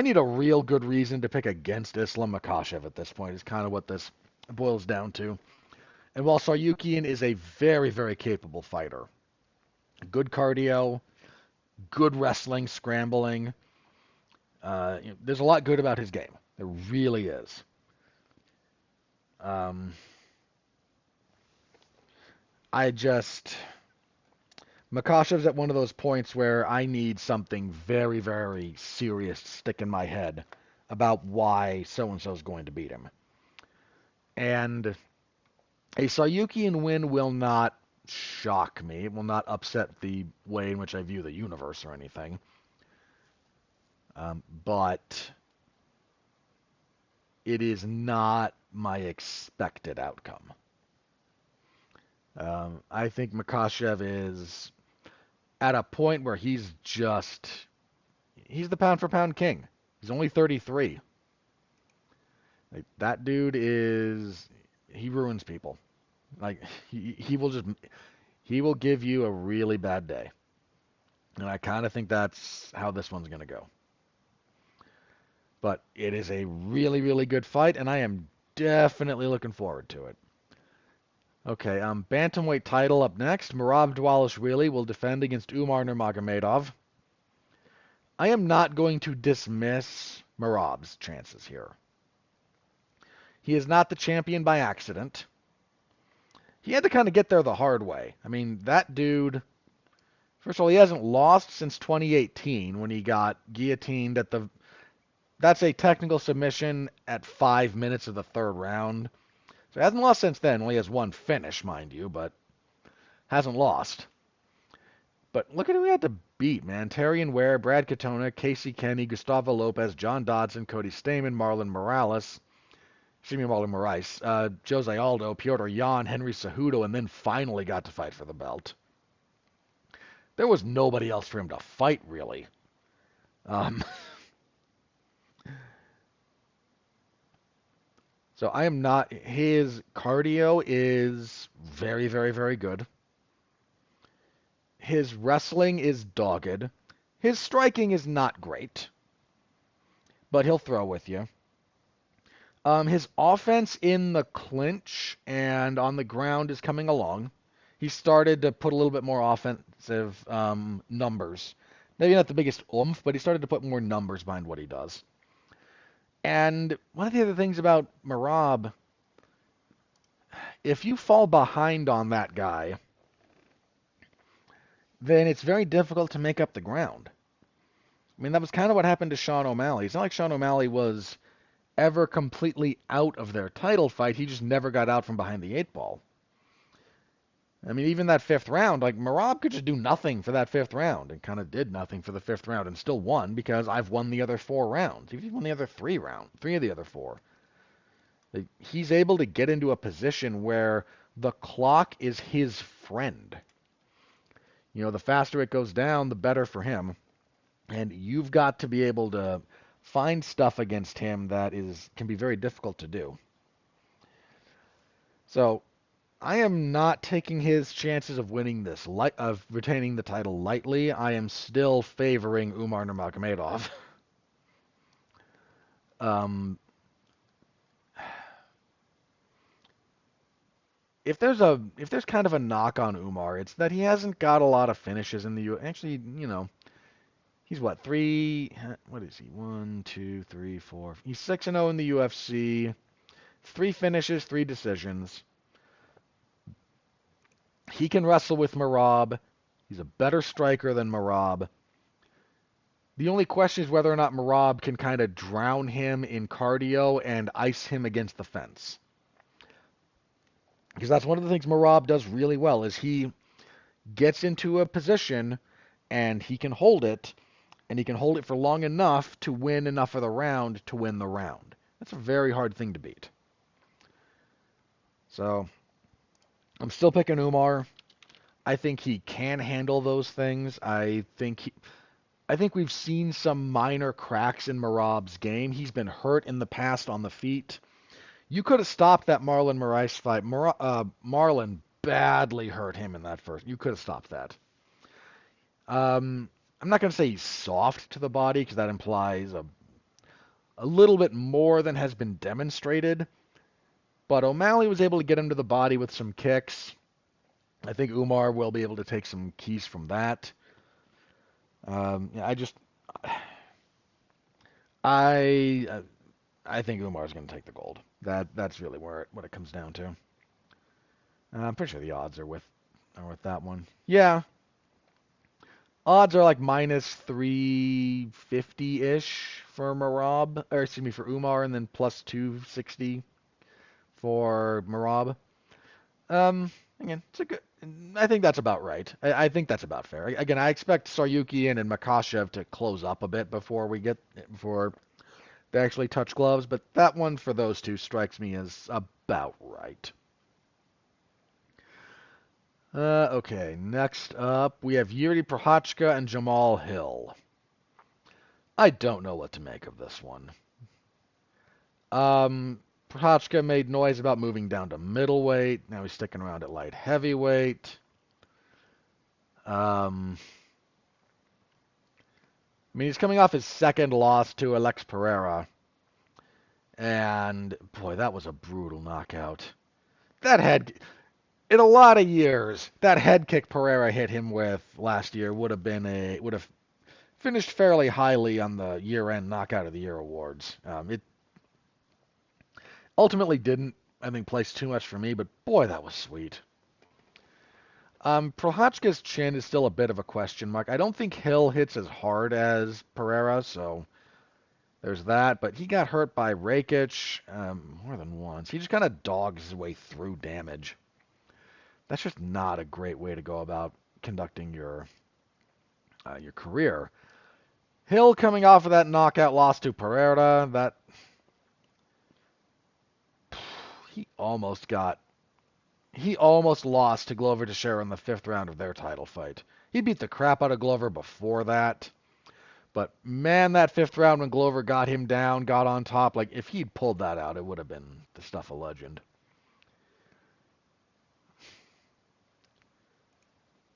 need a real good reason to pick against Islam Makhachev at this point, is kind of what this boils down to. And while Tsarukyan is a very, very capable fighter, good cardio, good wrestling, scrambling, there's a lot good about his game. There really is. Makhachev's at one of those points where I need something very, very serious to stick in my head about why so-and-so is going to beat him. And a Tsarukyan win will not shock me. It will not upset the way in which I view the universe or anything. But it is not my expected outcome. I think Makhachev is at a point where he's the pound-for-pound king. He's only 33. Like, that dude is, he ruins people. Like he will give you a really bad day. And I kind of think that's how this one's going to go. But it is a really, really good fight, and I am definitely looking forward to it. Okay, bantamweight title up next. Merab Dvalishvili will defend against Umar Nurmagomedov. I am not going to dismiss Merab's chances here. He is not the champion by accident. He had to kind of get there the hard way. I mean, that dude, first of all, he hasn't lost since 2018 when he got guillotined at the... That's a technical submission at 5 minutes of the third round. So he hasn't lost since then. Only has one finish, mind you, but hasn't lost. But look at who he had to beat, man. Terrion Ware, Brad Katona, Casey Kenny, Gustavo Lopez, John Dodson, Cody Stamann, Marlon Moraes, Jose Aldo, Piotr Jan, Henry Cejudo, and then finally got to fight for the belt. There was nobody else for him to fight, really. So I am not... His cardio is very, very, very good. His wrestling is dogged. His striking is not great, but he'll throw with you. His offense in the clinch and on the ground is coming along. He started to put a little bit more offensive numbers. Maybe not the biggest oomph, but he started to put more numbers behind what he does. And one of the other things about Merab, if you fall behind on that guy, then it's very difficult to make up the ground. I mean, that was kind of what happened to Sean O'Malley. It's not like Sean O'Malley was ever completely out of their title fight. He just never got out from behind the 8 ball. I mean, even that 5th round, like, Merab could just do nothing for that 5th round, and kind of did nothing for the 5th round and still won because I've won the other 4 rounds. He's won the other 3 rounds, 3 of the other 4. Like, he's able to get into a position where the clock is his friend. You know, the faster it goes down, the better for him. And you've got to be able to find stuff against him that can be very difficult to do. So I am not taking his chances of winning this, of retaining the title lightly. I am still favoring Umar Nurmagomedov. If there's kind of a knock on Umar, it's that he hasn't got a lot of finishes in the U. Actually, you know, he's what, 3? What is he? 1, 2, 3, 4. He's 6-0 in the UFC. 3 finishes, 3 decisions. He can wrestle with Merab. He's a better striker than Merab. The only question is whether or not Merab can kind of drown him in cardio and ice him against the fence. Because that's one of the things Merab does really well, is he gets into a position and he can hold it, and he can hold it for long enough to win enough of the round to win the round. That's a very hard thing to beat. So I'm still picking Umar. I think he can handle those things. I think we've seen some minor cracks in Merab's game. He's been hurt in the past on the feet. You could have stopped that Marlon Moraes fight. Marlon badly hurt him in that first. You could have stopped that. I'm not going to say he's soft to the body because that implies a little bit more than has been demonstrated. But O'Malley was able to get him to the body with some kicks. I think Umar will be able to take some keys from that. I think Umar's going to take the gold. That's really what it comes down to. I'm pretty sure the odds are with that one. Yeah. Odds are like minus 350-ish for for Umar, and then plus 260 for Merab. Again, I think that's about right. I think that's about fair. Again, I expect Saryukian and Makhachev to close up a bit before they actually touch gloves, but that one for those two strikes me as about right. Okay, next up we have Yuri Prochazka and Jamal Hill. I don't know what to make of this one. Prochazka made noise about moving down to middleweight. Now he's sticking around at light heavyweight. I mean, he's coming off his second loss to Alex Pereira. And, boy, that was a brutal knockout. That head, in a lot of years, that head kick Pereira hit him with last year would have finished fairly highly on the year-end Knockout of the Year awards. It ultimately didn't, I think, place too much for me, but boy, that was sweet. Prochazka's chin is still a bit of a question mark. I don't think Hill hits as hard as Pereira, so there's that. But he got hurt by Rakic more than once. He just kind of dogs his way through damage. That's just not a great way to go about conducting your career. Hill coming off of that knockout loss to Pereira, that he almost lost to Glover Teixeira in the 5th round of their title fight. He beat the crap out of Glover before that. But man, that 5th round when Glover got him down, got on top, like if he'd pulled that out, it would have been the stuff of legend.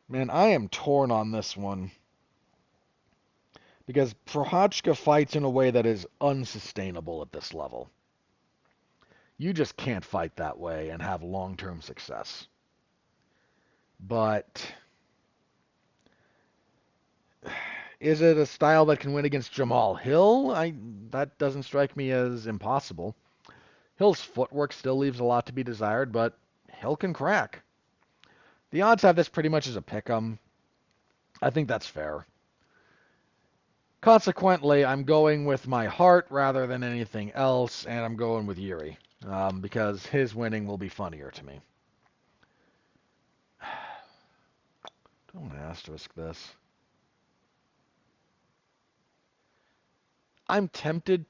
Man, I am torn on this one. Because Prochazka fights in a way that is unsustainable at this level. You just can't fight that way and have long-term success. But is it a style that can win against Jamal Hill? That doesn't strike me as impossible. Hill's footwork still leaves a lot to be desired, but Hill can crack. The odds have this pretty much as a pick'em. I think that's fair. Consequently, I'm going with my heart rather than anything else, and I'm going with Yuri, because his winning will be funnier to me. Don't asterisk this. I'm tempted.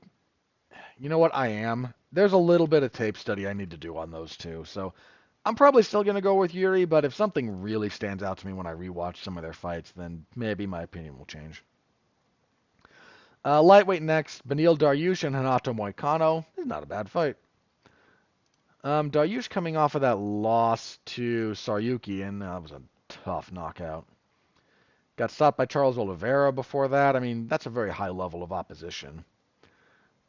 You know what? I am. There's a little bit of tape study I need to do on those two, so I'm probably still going to go with Yuri, but if something really stands out to me when I rewatch some of their fights, then maybe my opinion will change. Lightweight next, Beneil Dariush and Renato Moicano. This is not a bad fight. Dariush coming off of that loss to Saryuki, and that was a tough knockout. Got stopped by Charles Oliveira before that. I mean, that's a very high level of opposition.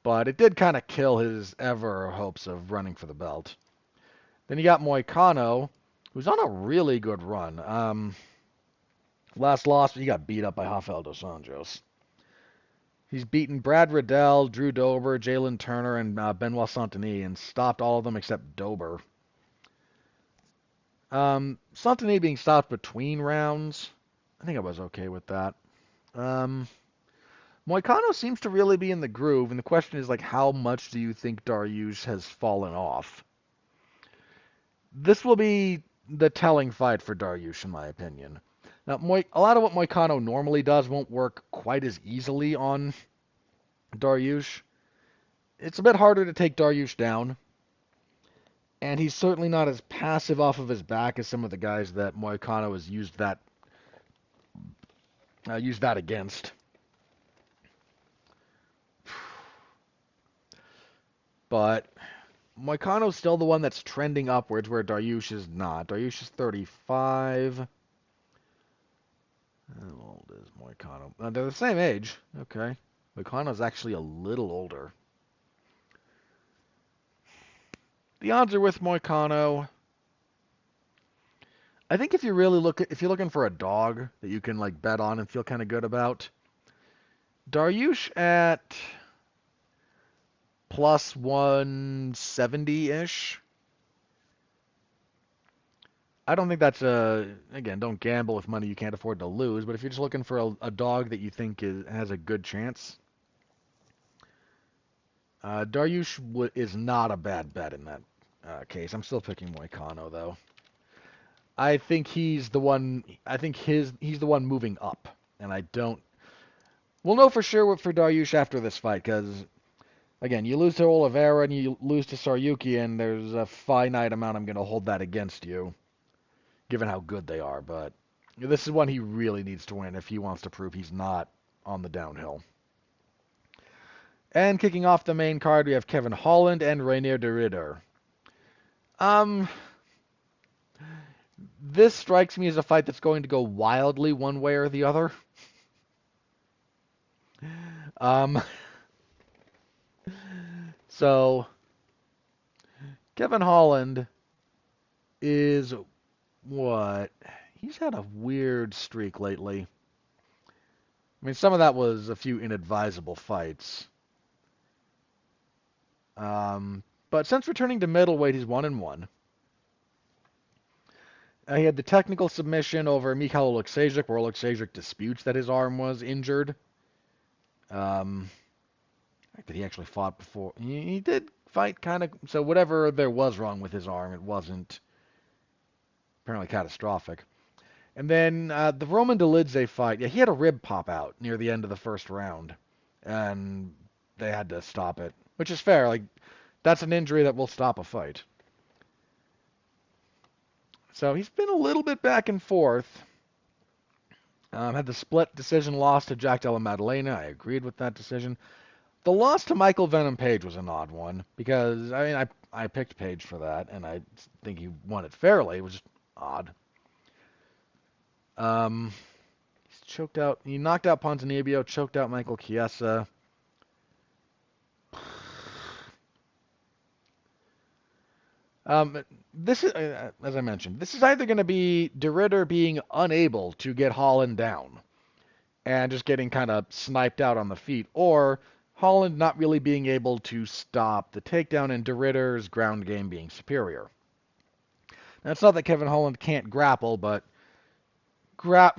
But it did kind of kill his ever hopes of running for the belt. Then you got Moicano, who's on a really good run. Last loss, he got beat up by Rafael dos Anjos. He's beaten Brad Riddell, Drew Dober, Jalen Turner, and Benoit Saint-Denis, and stopped all of them except Dober. Saint-Denis being stopped between rounds, I think I was okay with that. Moicano seems to really be in the groove, and the question is, like, how much do you think Dariush has fallen off? This will be the telling fight for Dariush, in my opinion. Now, a lot of what Moicano normally does won't work quite as easily on Dariush. It's a bit harder to take Dariush down, and he's certainly not as passive off of his back as some of the guys that Moicano has used that against. But Moicano's still the one that's trending upwards, where Dariush is not. Dariush is 35. How old is Moicano? They're the same age. Okay. Moicano's actually a little older. The odds are with Moicano. I think if you're looking for a dog that you can like bet on and feel kind of good about, Dariush at plus 170-ish. I don't think that's again, don't gamble with money you can't afford to lose, but if you're just looking for a dog that you think has a good chance, Dariush is not a bad bet in that case. I'm still picking Moicano though. I think he's the one. I think he's the one moving up, and I don't. We'll know for sure for Dariush after this fight, because again, you lose to Oliveira and you lose to Saryuki, and there's a finite amount I'm going to hold that against you, given how good they are. But this is one he really needs to win if he wants to prove he's not on the downhill. And kicking off the main card, we have Kevin Holland and Reinier de Ridder. This strikes me as a fight that's going to go wildly one way or the other. Um, so Kevin Holland is what? He's had a weird streak lately. I mean, some of that was a few inadvisable fights. But since returning to middleweight, he's 1-1. He had the technical submission over Mikhail Oleksiejczuk, where Oleksiejczuk disputes that his arm was injured. That he actually fought before. He did fight kind of. So whatever there was wrong with his arm, it wasn't apparently catastrophic. And then the Roman Dolidze fight, yeah, he had a rib pop out near the end of the first round, and they had to stop it, which is fair. Like, that's an injury that will stop a fight. So he's been a little bit back and forth. Had the split decision loss to Jack Della Maddalena. I agreed with that decision. The loss to Michael Venom Page was an odd one because, I mean, I picked Page for that, and I think he won it fairly. It was just odd. He's choked out. He knocked out Ponzinibbio, choked out Michael Chiesa. This is, as I mentioned, this is either going to be de Ridder being unable to get Holland down and just getting kind of sniped out on the feet, or Holland not really being able to stop the takedown and de Ridder's ground game being superior. Now, it's not that Kevin Holland can't grapple, but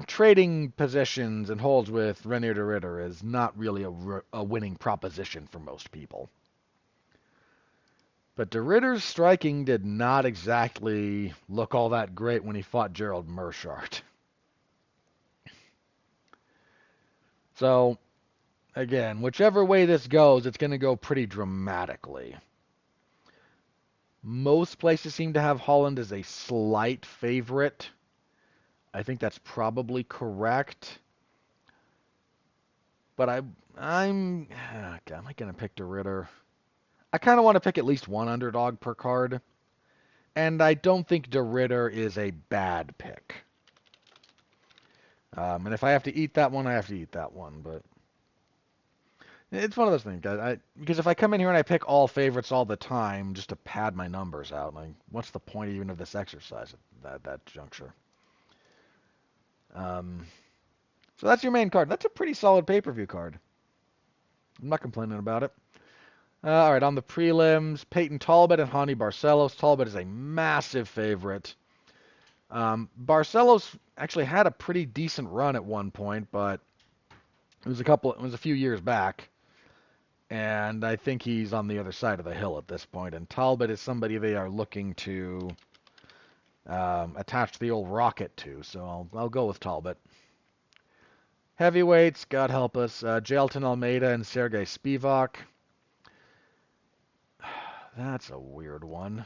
trading positions and holds with Reinier de Ridder is not really a winning proposition for most people. But de Ridder's striking did not exactly look all that great when he fought Gerald Meerschaert. So, again, whichever way this goes, it's going to go pretty dramatically. Most places seem to have Holland as a slight favorite. I think that's probably correct. But am I going to pick de Ridder? I kind of want to pick at least one underdog per card. And I don't think de Ridder is a bad pick. And if I have to eat that one, I have to eat that one. But it's one of those things, guys. Because if I come in here and I pick all favorites all the time just to pad my numbers out, like, what's the point even of this exercise at that juncture? So that's your main card. That's a pretty solid pay-per-view card. I'm not complaining about it. All right, on the prelims, Peyton Talbot and Hani Barcelos. Talbot is a massive favorite. Barcelos actually had a pretty decent run at one point, but it was a few years back, and I think he's on the other side of the hill at this point. And Talbot is somebody they are looking to attach the old rocket to, so I'll go with Talbot. Heavyweights, God help us, Jailton Almeida and Sergey Spivak. That's a weird one.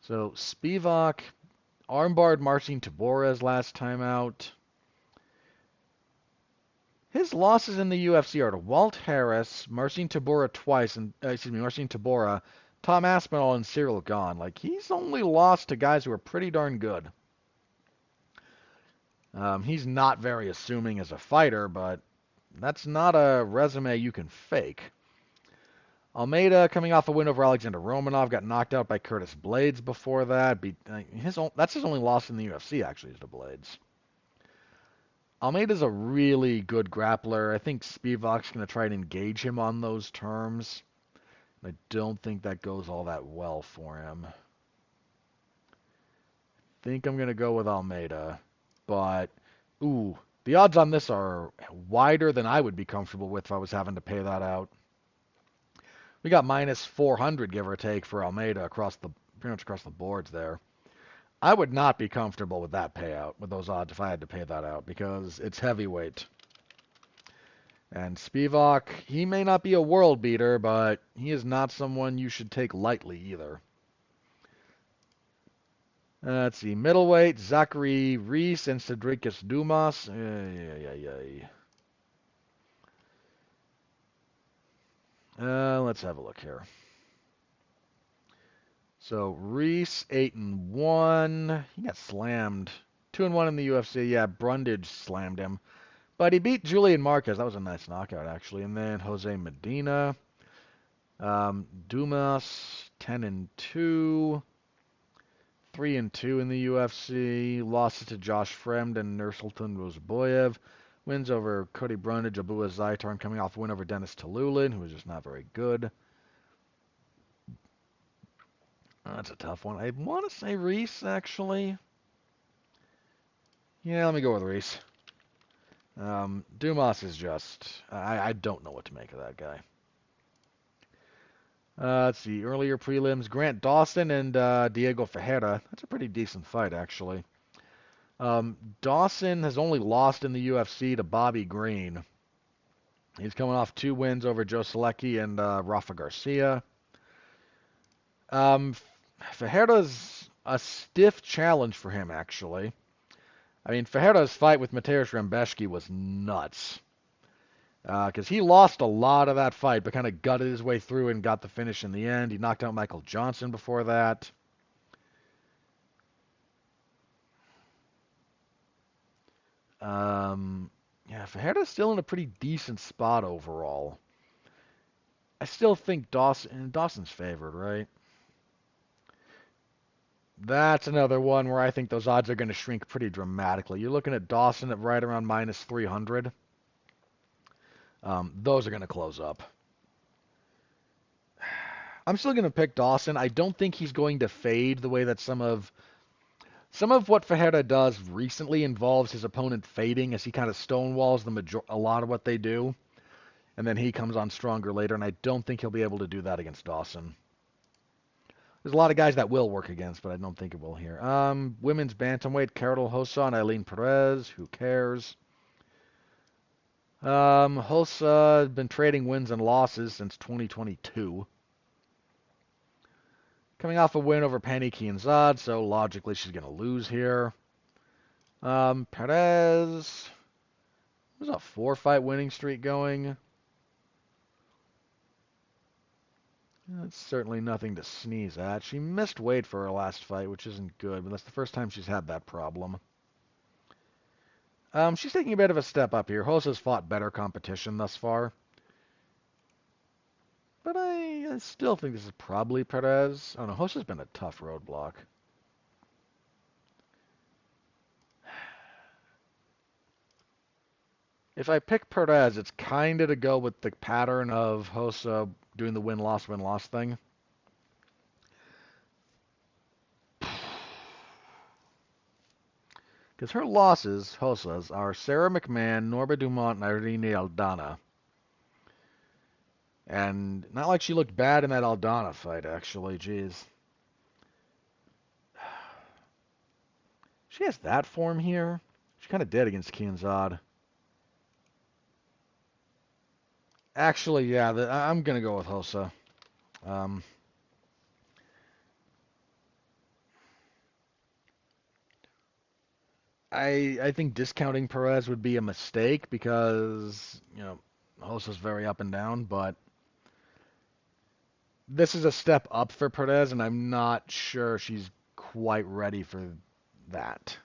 So Spivak armbarred Marcin Tybura last time out. His losses in the UFC are to Walt Harris, Marcin Tybura twice, and Marcin Tybura, Tom Aspinall, and Cyril Gahn. Like, he's only lost to guys who are pretty darn good. He's not very assuming as a fighter, but that's not a resume you can fake. Almeida, coming off a win over Alexander Romanov, got knocked out by Curtis Blades before that. That's his only loss in the UFC, actually, is to Blades. Almeida's a really good grappler. I think Spivak's going to try and engage him on those terms. I don't think that goes all that well for him. I think I'm going to go with Almeida. But, the odds on this are wider than I would be comfortable with if I was having to pay that out. We got minus 400, give or take, for Almeida pretty much across the boards there. I would not be comfortable with that payout, with those odds, if I had to pay that out, because it's heavyweight. And Spivak, he may not be a world beater, but he is not someone you should take lightly either. Let's see, middleweight, Zachary Reese and Cedricus Dumas. Let's have a look here. So Reese 8-1. He got slammed. 2-1 in the UFC. Yeah, Brundage slammed him. But he beat Julian Marquez. That was a nice knockout, actually. And then Jose Medina. Dumas 10-2. 3-2 in the UFC. Losses to Josh Fremd and Nursultan Rozboyev. Wins over Cody Brundage, Abu Zaitarn, coming off a win over Dennis Talulin, who was just not very good. That's a tough one. I want to say Reese, actually. Yeah, let me go with Reese. Dumas is just... I don't know what to make of that guy. Let's see. Earlier prelims, Grant Dawson and Diego Ferreira. That's a pretty decent fight, actually. Dawson has only lost in the UFC to Bobby Green. He's coming off 2 wins over Joe Selecki and Rafa Garcia. Ferreira's a stiff challenge for him, actually. I mean, Ferreira's fight with Mateusz Rembeszki was nuts. Because he lost a lot of that fight, but kind of gutted his way through and got the finish in the end. He knocked out Michael Johnson before that. Yeah, Ferreira's still in a pretty decent spot overall. I still think Dawson's favored, right? That's another one where I think those odds are going to shrink pretty dramatically. You're looking at Dawson at right around minus 300. Those are going to close up. I'm still going to pick Dawson. I don't think he's going to fade the way that some of what Ferreira does recently involves his opponent fading as he kind of stonewalls a lot of what they do, and then he comes on stronger later, and I don't think he'll be able to do that against Dawson. There's a lot of guys that will work against, but I don't think it will here. Women's bantamweight, Carol Hossa and Eileen Perez. Who cares? Hossa has been trading wins and losses since 2022. Coming off a win over Penny Kianzad, so logically she's going to lose here. Perez, there's a 4-fight winning streak going. That's certainly nothing to sneeze at. She missed weight for her last fight, which isn't good, but that's the first time she's had that problem. She's taking a bit of a step up here. Hossa's fought better competition thus far. But I still think this is probably Perez. Oh no, Hossa's been a tough roadblock. If I pick Perez, it's kind of to go with the pattern of Hossa doing the win-loss thing. Because her losses, Hossa's, are Sarah McMahon, Norma Dumont, and Irene Aldana. And not like she looked bad in that Aldana fight, actually. Jeez. She has that form here. She kind of did against Kianzad. Actually, yeah, I'm going to go with Hossa. I think discounting Perez would be a mistake because, Hossa's very up and down, but this is a step up for Perez, and I'm not sure she's quite ready for that.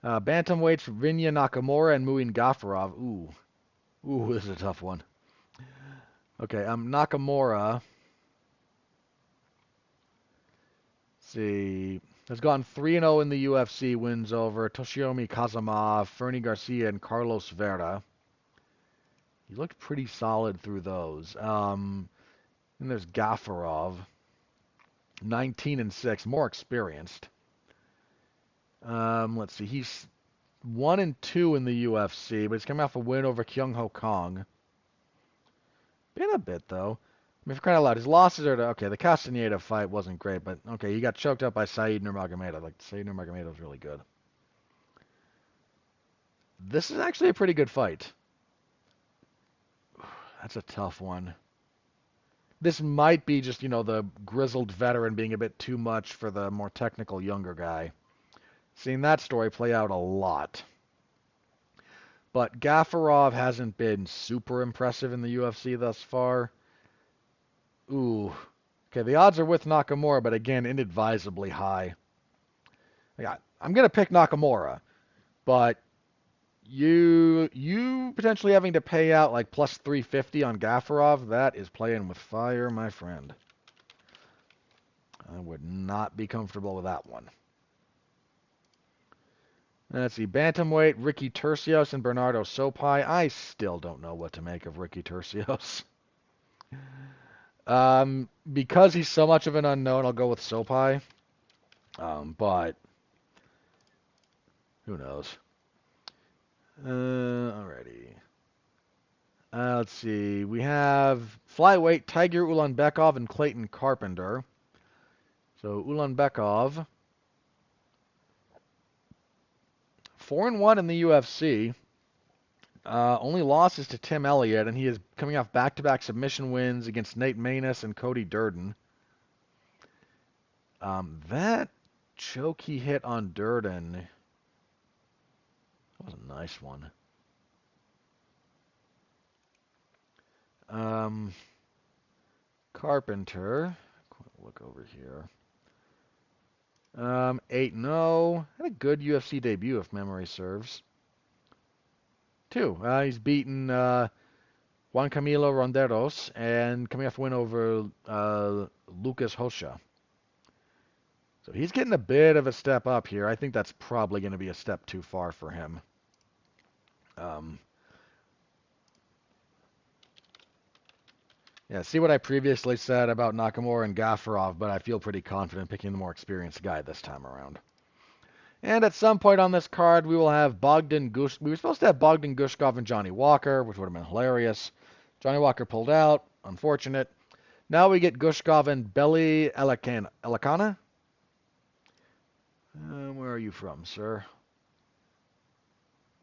Bantamweights, Rinya Nakamura and Muin Gafurov. Ooh, this is a tough one. Okay, Nakamura. Let's see. Has gone 3-0 in the UFC, wins over Toshiomi Kazama, Fernie Garcia, and Carlos Vera. He looked pretty solid through those. And there's Gafurov, 19-6, more experienced. Let's see, he's 1-2 in the UFC, but he's coming off a win over Kyung Ho Kong. Been a bit though. I mean, for crying out loud, his losses are okay. The Castaneda fight wasn't great, but okay, he got choked up by Said Nurmagomedov. Like Said Nurmagomedov was really good. This is actually a pretty good fight. That's a tough one. This might be just, the grizzled veteran being a bit too much for the more technical younger guy. Seen that story play out a lot. But Gafurov hasn't been super impressive in the UFC thus far. Ooh. Okay, the odds are with Nakamura, but again, inadvisably high. Yeah, I'm going to pick Nakamura, but you potentially having to pay out like plus 350 on Gafarov, that is playing with fire, my friend. I would not be comfortable with that one. Let's see, bantamweight, Ricky Tercios and Bernardo Sopai. I still don't know what to make of Ricky Tercios. Because he's so much of an unknown, I'll go with Sopai. But who knows? Alrighty. Let's see. We have flyweight Tiger Ulanbekov and Clayton Carpenter. So Ulanbekov, 4-1 in the UFC. Only losses to Tim Elliott, and he is coming off back-to-back submission wins against Nate Maness and Cody Durden. That choke he hit on Durden was a nice one. Carpenter, look over here. 8-0. Had a good UFC debut, if memory serves. 2. He's beaten Juan Camilo Ronderos and coming off a win over Lucas Hosha. So he's getting a bit of a step up here. I think that's probably going to be a step too far for him. Yeah, see what I previously said about Nakamura and Gafarov, but I feel pretty confident picking the more experienced guy this time around. And at some point on this card, we will have we were supposed to have Bogdan Gushkov and Johnny Walker, which would have been hilarious. Johnny Walker pulled out. Unfortunate. Now we get Gushkov and Belly Elikana. Where are you from, sir?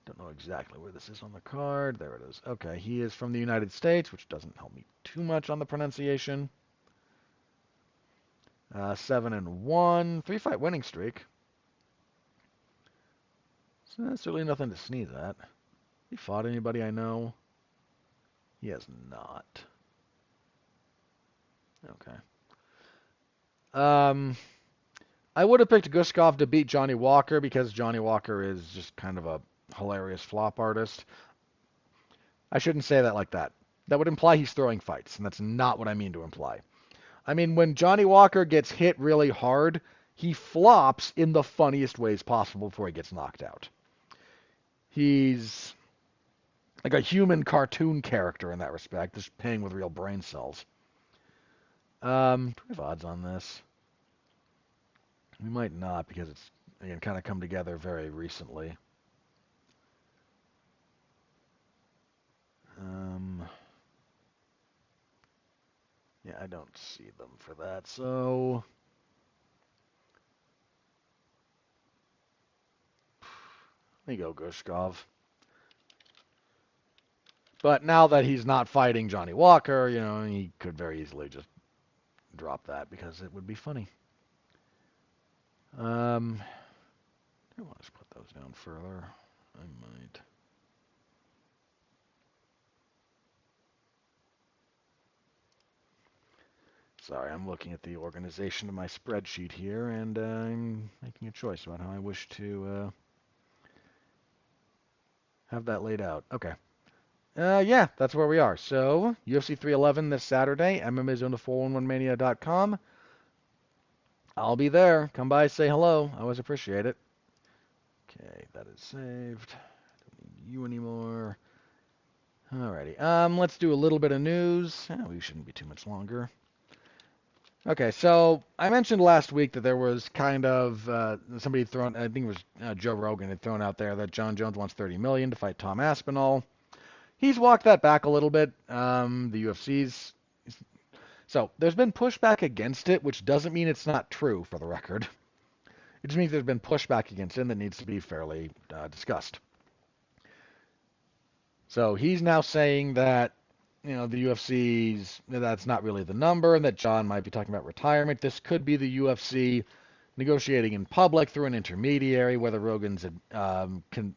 Don't know exactly where this is on the card. There it is. Okay, he is from the United States, which doesn't help me too much on the pronunciation. 7-1, 3-fight winning streak. So that's certainly nothing to sneeze at. He fought anybody I know? He has not. Okay. I would have picked Gushkov to beat Johnny Walker because Johnny Walker is just kind of a hilarious flop artist. I shouldn't say that like that. That would imply he's throwing fights, and that's not what I mean to imply. I mean, when Johnny Walker gets hit really hard, he flops in the funniest ways possible before he gets knocked out. He's like a human cartoon character in that respect, just playing with real brain cells. Do we have odds on this? We might not because it's, again, kind of come together very recently. Yeah, I don't see them for that, so let me go Gushkov. But now that he's not fighting Johnny Walker, you know, he could very easily just drop that because it would be funny. I want to put those down further. I might. Sorry, I'm looking at the organization of my spreadsheet here, and I'm making a choice about how I wish to have that laid out. Okay. Yeah, that's where we are. So, UFC 311 this Saturday, MMA's on the 411mania.com. I'll be there. Come by, say hello. I always appreciate it. Okay, that is saved. Don't need you anymore. Alrighty. Let's do a little bit of news. We shouldn't be too much longer. Okay, so I mentioned last week that there was kind of somebody thrown, I think it was Joe Rogan had thrown out there that John Jones wants $30 million to fight Tom Aspinall. He's walked that back a little bit. The UFC's. So there's been pushback against it, which doesn't mean it's not true, for the record. It just means there's been pushback against it that needs to be fairly discussed. So he's now saying that, you know, the UFC's, that's not really the number, and that John might be talking about retirement. This could be the UFC negotiating in public through an intermediary, whether Rogan's can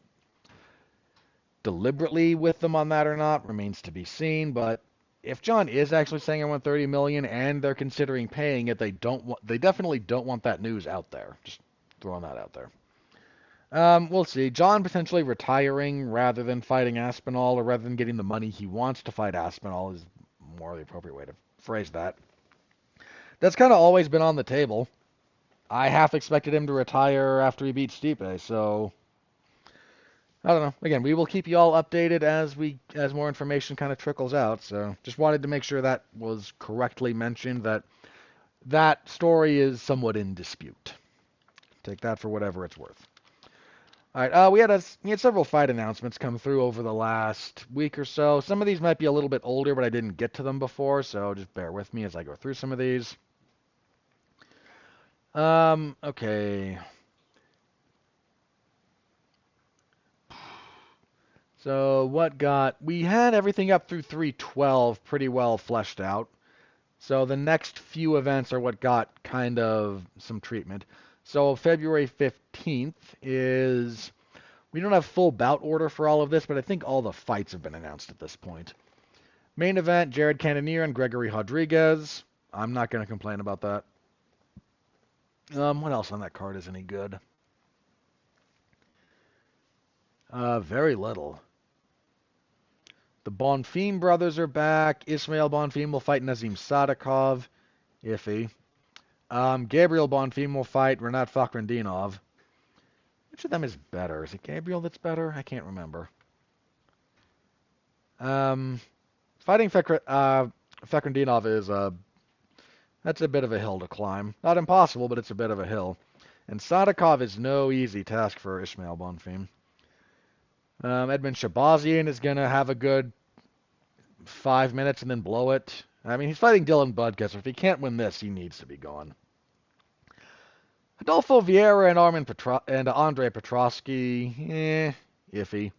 deliberately with them on that or not remains to be seen, but if John is actually saying I want 30 million and they're considering paying it, they definitely don't want that news out there. Just throwing that out there. We'll see. John potentially retiring rather than fighting Aspinall, or rather than getting the money he wants to fight Aspinall is more the appropriate way to phrase that. That's kind of always been on the table. I half expected him to retire after he beat Stipe, so I don't know. Again, we will keep you all updated as more information kind of trickles out. So just wanted to make sure that was correctly mentioned, that story is somewhat in dispute. Take that for whatever it's worth. All right, we had several fight announcements come through over the last week or so. Some of these might be a little bit older, but I didn't get to them before, so just bear with me as I go through some of these. Okay. So we had everything up through 312 pretty well fleshed out. So the next few events are what got kind of some treatment. So February 15th is, we don't have full bout order for all of this, but I think all the fights have been announced at this point. Main event, Jared Cannonier and Gregory Rodriguez. I'm not going to complain about that. What else on that card is any good? Very little. The Bonfim brothers are back. Ismail Bonfim will fight Nazim Sadikov. Iffy. Gabriel Bonfim will fight Renat Fakhretdinov. Which of them is better? Is it Gabriel that's better? I can't remember. Fighting Fakhretdinov is that's a bit of a hill to climb. Not impossible, but it's a bit of a hill. And Sadikov is no easy task for Ismail Bonfim. Edmund Shabazian is going to have a good 5 minutes and then blow it. I mean, he's fighting Dylan Budkes. If he can't win this, he needs to be gone. Adolfo Vieira and Andre Petrosky, iffy.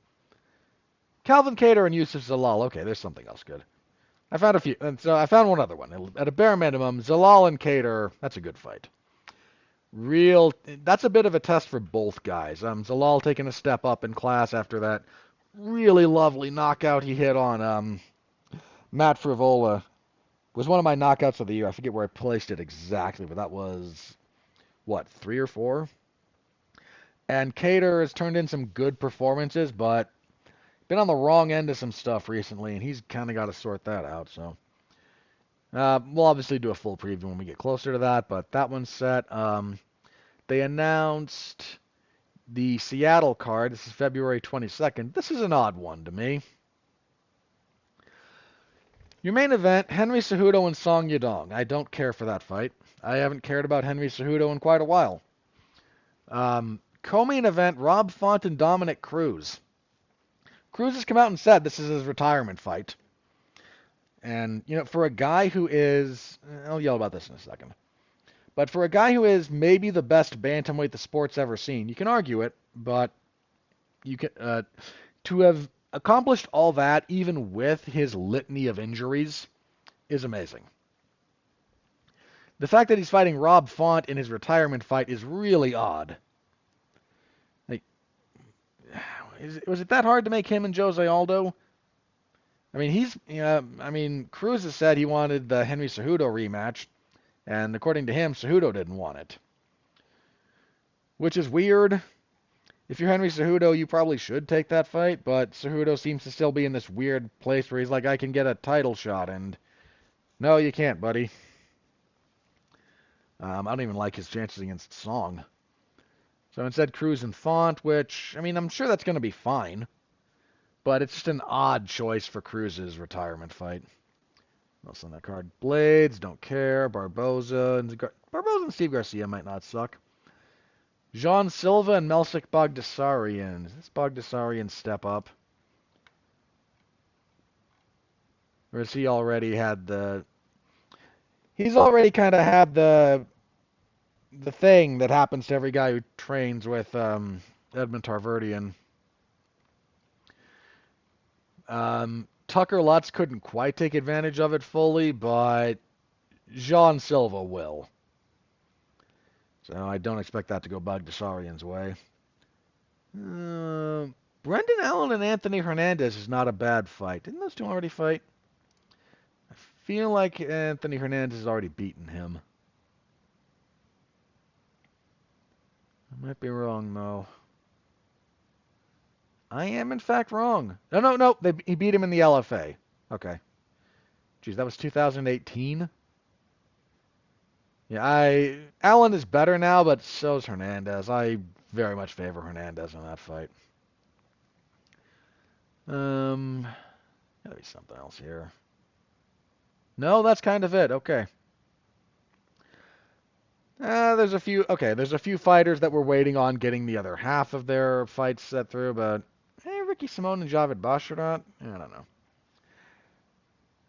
Calvin Kattar and Yusuf Zalal. Okay, there's something else good. I found a few. So I found one other one. At a bare minimum, Zalal and Kattar, that's a good fight. That's a bit of a test for both guys. Zalal taking a step up in class after that really lovely knockout he hit on Matt Frivola. Was one of my knockouts of the year. I forget where I placed it exactly, but that was, 3 or 4? And Kattar has turned in some good performances, but been on the wrong end of some stuff recently, and he's kind of got to sort that out. So we'll obviously do a full preview when we get closer to that, but that one's set. They announced the Seattle card. This is February 22nd. This is an odd one to me. Your main event, Henry Cejudo and Song Yadong. I don't care for that fight. I haven't cared about Henry Cejudo in quite a while. Co-main event, Rob Font and Dominic Cruz. Cruz has come out and said this is his retirement fight. And, for a guy who is, I'll yell about this in a second, but for a guy who is maybe the best bantamweight the sport's ever seen, you can argue it, but you can, to have accomplished all that, even with his litany of injuries, is amazing. The fact that he's fighting Rob Font in his retirement fight is really odd. Was it that hard to make him and Jose Aldo? I mean, Cruz has said he wanted the Henry Cejudo rematch, and according to him, Cejudo didn't want it. Which is weird. If you're Henry Cejudo, you probably should take that fight, but Cejudo seems to still be in this weird place where he's like, I can get a title shot, and no, you can't, buddy. I don't even like his chances against Song. So instead, Cruz and Font, which, I mean, I'm sure that's going to be fine. But it's just an odd choice for Cruz's retirement fight. What else on that card? Blades, don't care. Barboza and Steve Garcia might not suck. Jean Silva and Melsik Bagdasaryan. Does this Bagdasaryan step up? Or has he already had the... He's already kind of had the thing that happens to every guy who trains with Edmund Tarverdian. Tucker Lutz couldn't quite take advantage of it fully, but Jean Silva will. So I don't expect that to go Bagdasaryan's way. Brendan Allen and Anthony Hernandez is not a bad fight. Didn't those two already fight? feel like Anthony Hernandez has already beaten him. I might be wrong, though. I am, in fact, wrong. No. He beat him in the LFA. Okay. Geez, that was 2018? Yeah, Allen is better now, but so is Hernandez. I very much favor Hernandez in that fight. Gotta be something else here. No, that's kind of it. Okay. There's a few fighters that we're waiting on getting the other half of their fights set through, but hey, Ricky Simone and Javid Basharat? I don't know.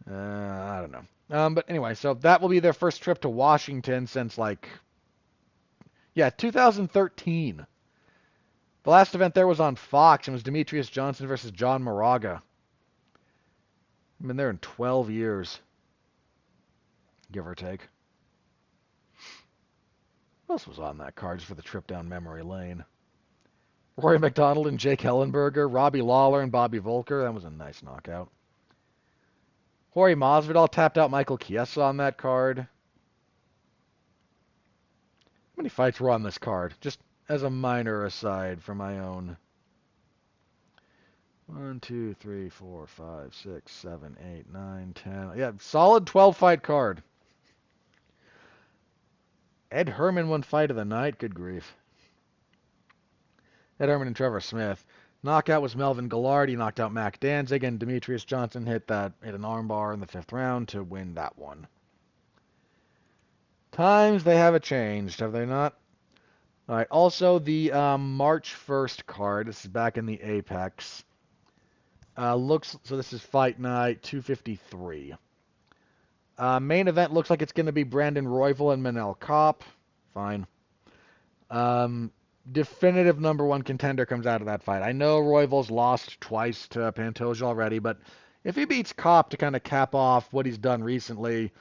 I don't know. But anyway, so that will be their first trip to Washington since 2013. The last event there was on Fox and was Demetrius Johnson versus John Moraga. I've been there in 12 years, give or take. What else was on that card just for the trip down memory lane? Rory McDonald and Jake Hellenberger, Robbie Lawler and Bobby Volker. That was a nice knockout. Jorge Masvidal tapped out Michael Chiesa on that card. How many fights were on this card? Just as a minor aside for my own. 1, 2, 3, 4, 5, 6, 7, 8, 9, 10. Yeah, solid 12-fight card. Ed Herman won fight of the night. Good grief. Ed Herman and Trevor Smith. Knockout was Melvin Gillard. He knocked out Mac Danzig, and Demetrius Johnson hit an armbar in the 5th round to win that one. Times they have changed, have they not? All right. Also, the March 1st card. This is back in the Apex. So this is Fight Night 253. Main event looks like it's going to be Brandon Royval and Manel Kopp. Fine. Definitive number 1 contender comes out of that fight. I know Royval's lost twice to Pantoja already, but if he beats Kopp to kind of cap off what he's done recently,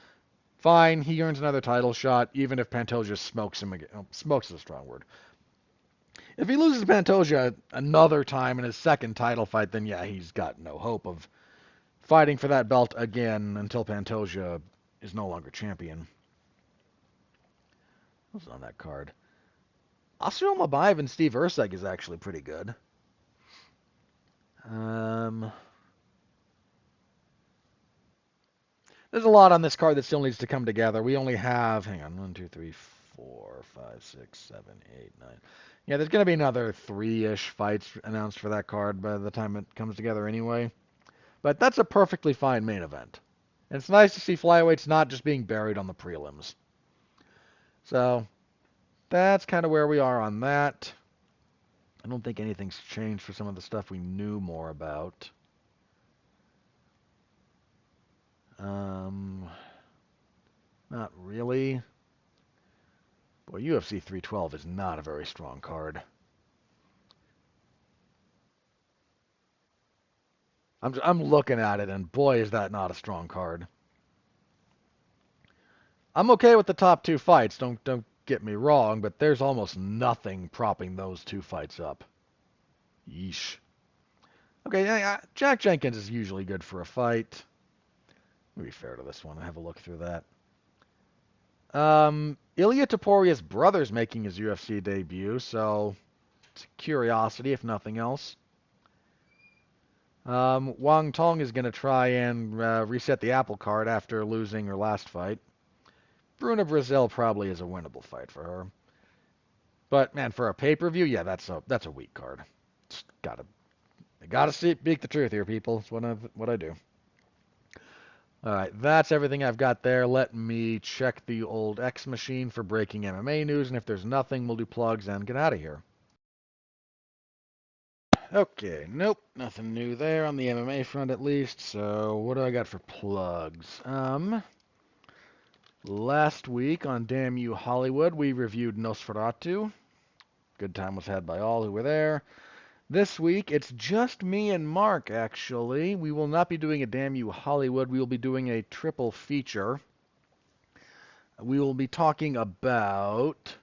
fine, he earns another title shot, even if Pantoja smokes him again. Oh, smokes is a strong word. If he loses to Pantoja another time in his second title fight, then yeah, he's got no hope of fighting for that belt again until Pantoja is no longer champion. What's on that card? Asriel Mabayev and Steve Erceg is actually pretty good. There's a lot on this card that still needs to come together. We only have, 1, 2, 3, 4, 5, 6, 7, 8, 9. Yeah, there's going to be another 3-ish fights announced for that card by the time it comes together anyway. But that's a perfectly fine main event. And it's nice to see flyweights not just being buried on the prelims. So, that's kind of where we are on that. I don't think anything's changed for some of the stuff we knew more about. Not really. Boy, UFC 312 is not a very strong card. I'm looking at it, and boy, is that not a strong card. I'm okay with the top 2 fights. Don't get me wrong, but there's almost nothing propping those 2 fights up. Yeesh. Okay, Jack Jenkins is usually good for a fight. Let me be fair to this one. I have a look through that. Ilia Toporia's brother's making his UFC debut, so it's a curiosity, if nothing else. Wang Tong is going to try and reset the apple cart after losing her last fight. Bruna Brazil probably is a winnable fight for her. But man, for a pay-per-view, yeah, that's a weak card. Just gotta speak the truth here, people. It's what I do. All right, that's everything I've got there. Let me check the old X machine for breaking MMA news, and if there's nothing, we'll do plugs and get out of here. Okay, nope, nothing new there on the MMA front at least. So what do I got for plugs? Last week on Damn You Hollywood, we reviewed Nosferatu. Good time was had by all who were there. This week, it's just me and Mark, actually. We will not be doing a Damn You Hollywood. We will be doing a triple feature. We will be talking about,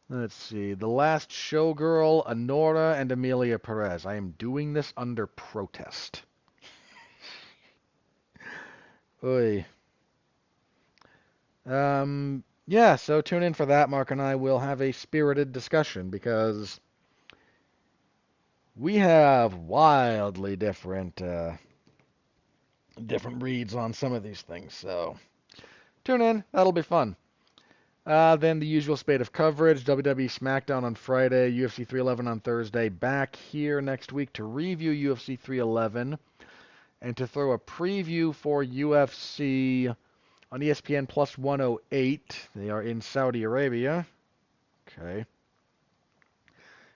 let's see, The Last Showgirl, Honora, and Amelia Perez. I am doing this under protest. Oy. Yeah, so tune in for that. Mark and I will have a spirited discussion because we have wildly different reads on some of these things. So tune in. That'll be fun. Then the usual spate of coverage, WWE SmackDown on Friday, UFC 311 on Thursday. Back here next week to review UFC 311 and to throw a preview for UFC on ESPN Plus 108. They are in Saudi Arabia. Okay.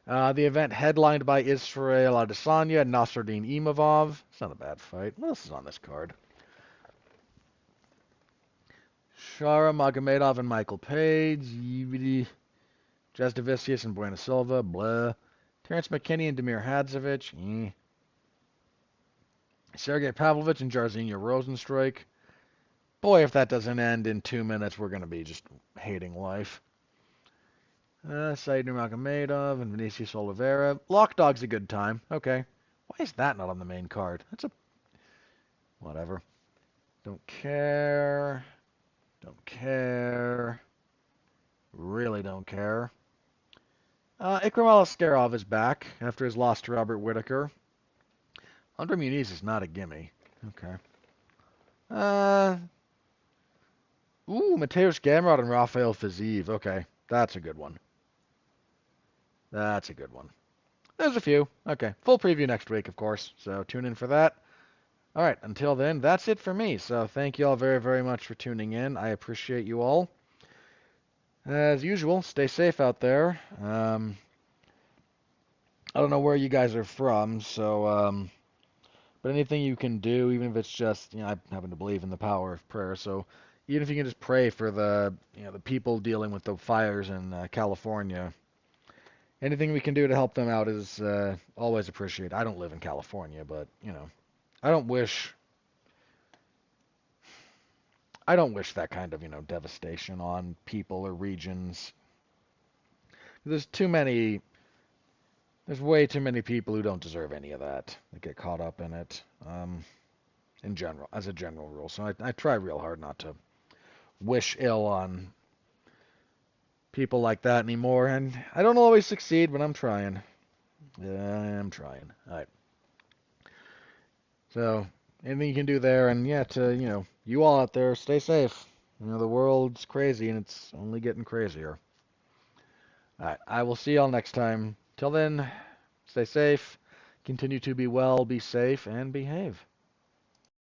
The event headlined by Israel Adesanya and Nasruddin Imavov. It's not a bad fight. What else is on this card? Shara Magomedov and Michael Page. Jasdavicius and Buena Silva. Blah. Terrence McKinney and Damir Hadzovic. Sergey Pavlovich and Jairzinho Rosenstrike. Boy, if that doesn't end in 2 minutes, we're going to be just hating life. Said Nurmagomedov and Vinicius Oliveira. Lock Dog's a good time. Okay. Why is that not on the main card? That's a... Whatever. Don't care. Don't care. Really don't care. Ikram Aliskerov is back after his loss to Robert Whittaker. Andre Muniz is not a gimme. Okay. Mateusz Gamrot and Rafael Fiziev. Okay, that's a good one. That's a good one. There's a few. Okay, full preview next week, of course, so tune in for that. All right, until then, that's it for me. So thank you all very, very much for tuning in. I appreciate you all. As usual, stay safe out there. I don't know where you guys are from, so but anything you can do, even if it's just, I happen to believe in the power of prayer, so even if you can just pray for the people dealing with the fires in California, anything we can do to help them out is always appreciated. I don't live in California, but I don't wish that kind of devastation on people or regions. There's way too many people who don't deserve any of that get caught up in it. In general, as a general rule. So I try real hard not to wish ill on people like that anymore, and I don't always succeed, but I'm trying. Yeah, I am trying. All right. So anything you can do there, and to you all out there, stay safe. The world's crazy, and it's only getting crazier. All right. I will see y'all next time. Till then, stay safe. Continue to be well, be safe, and behave.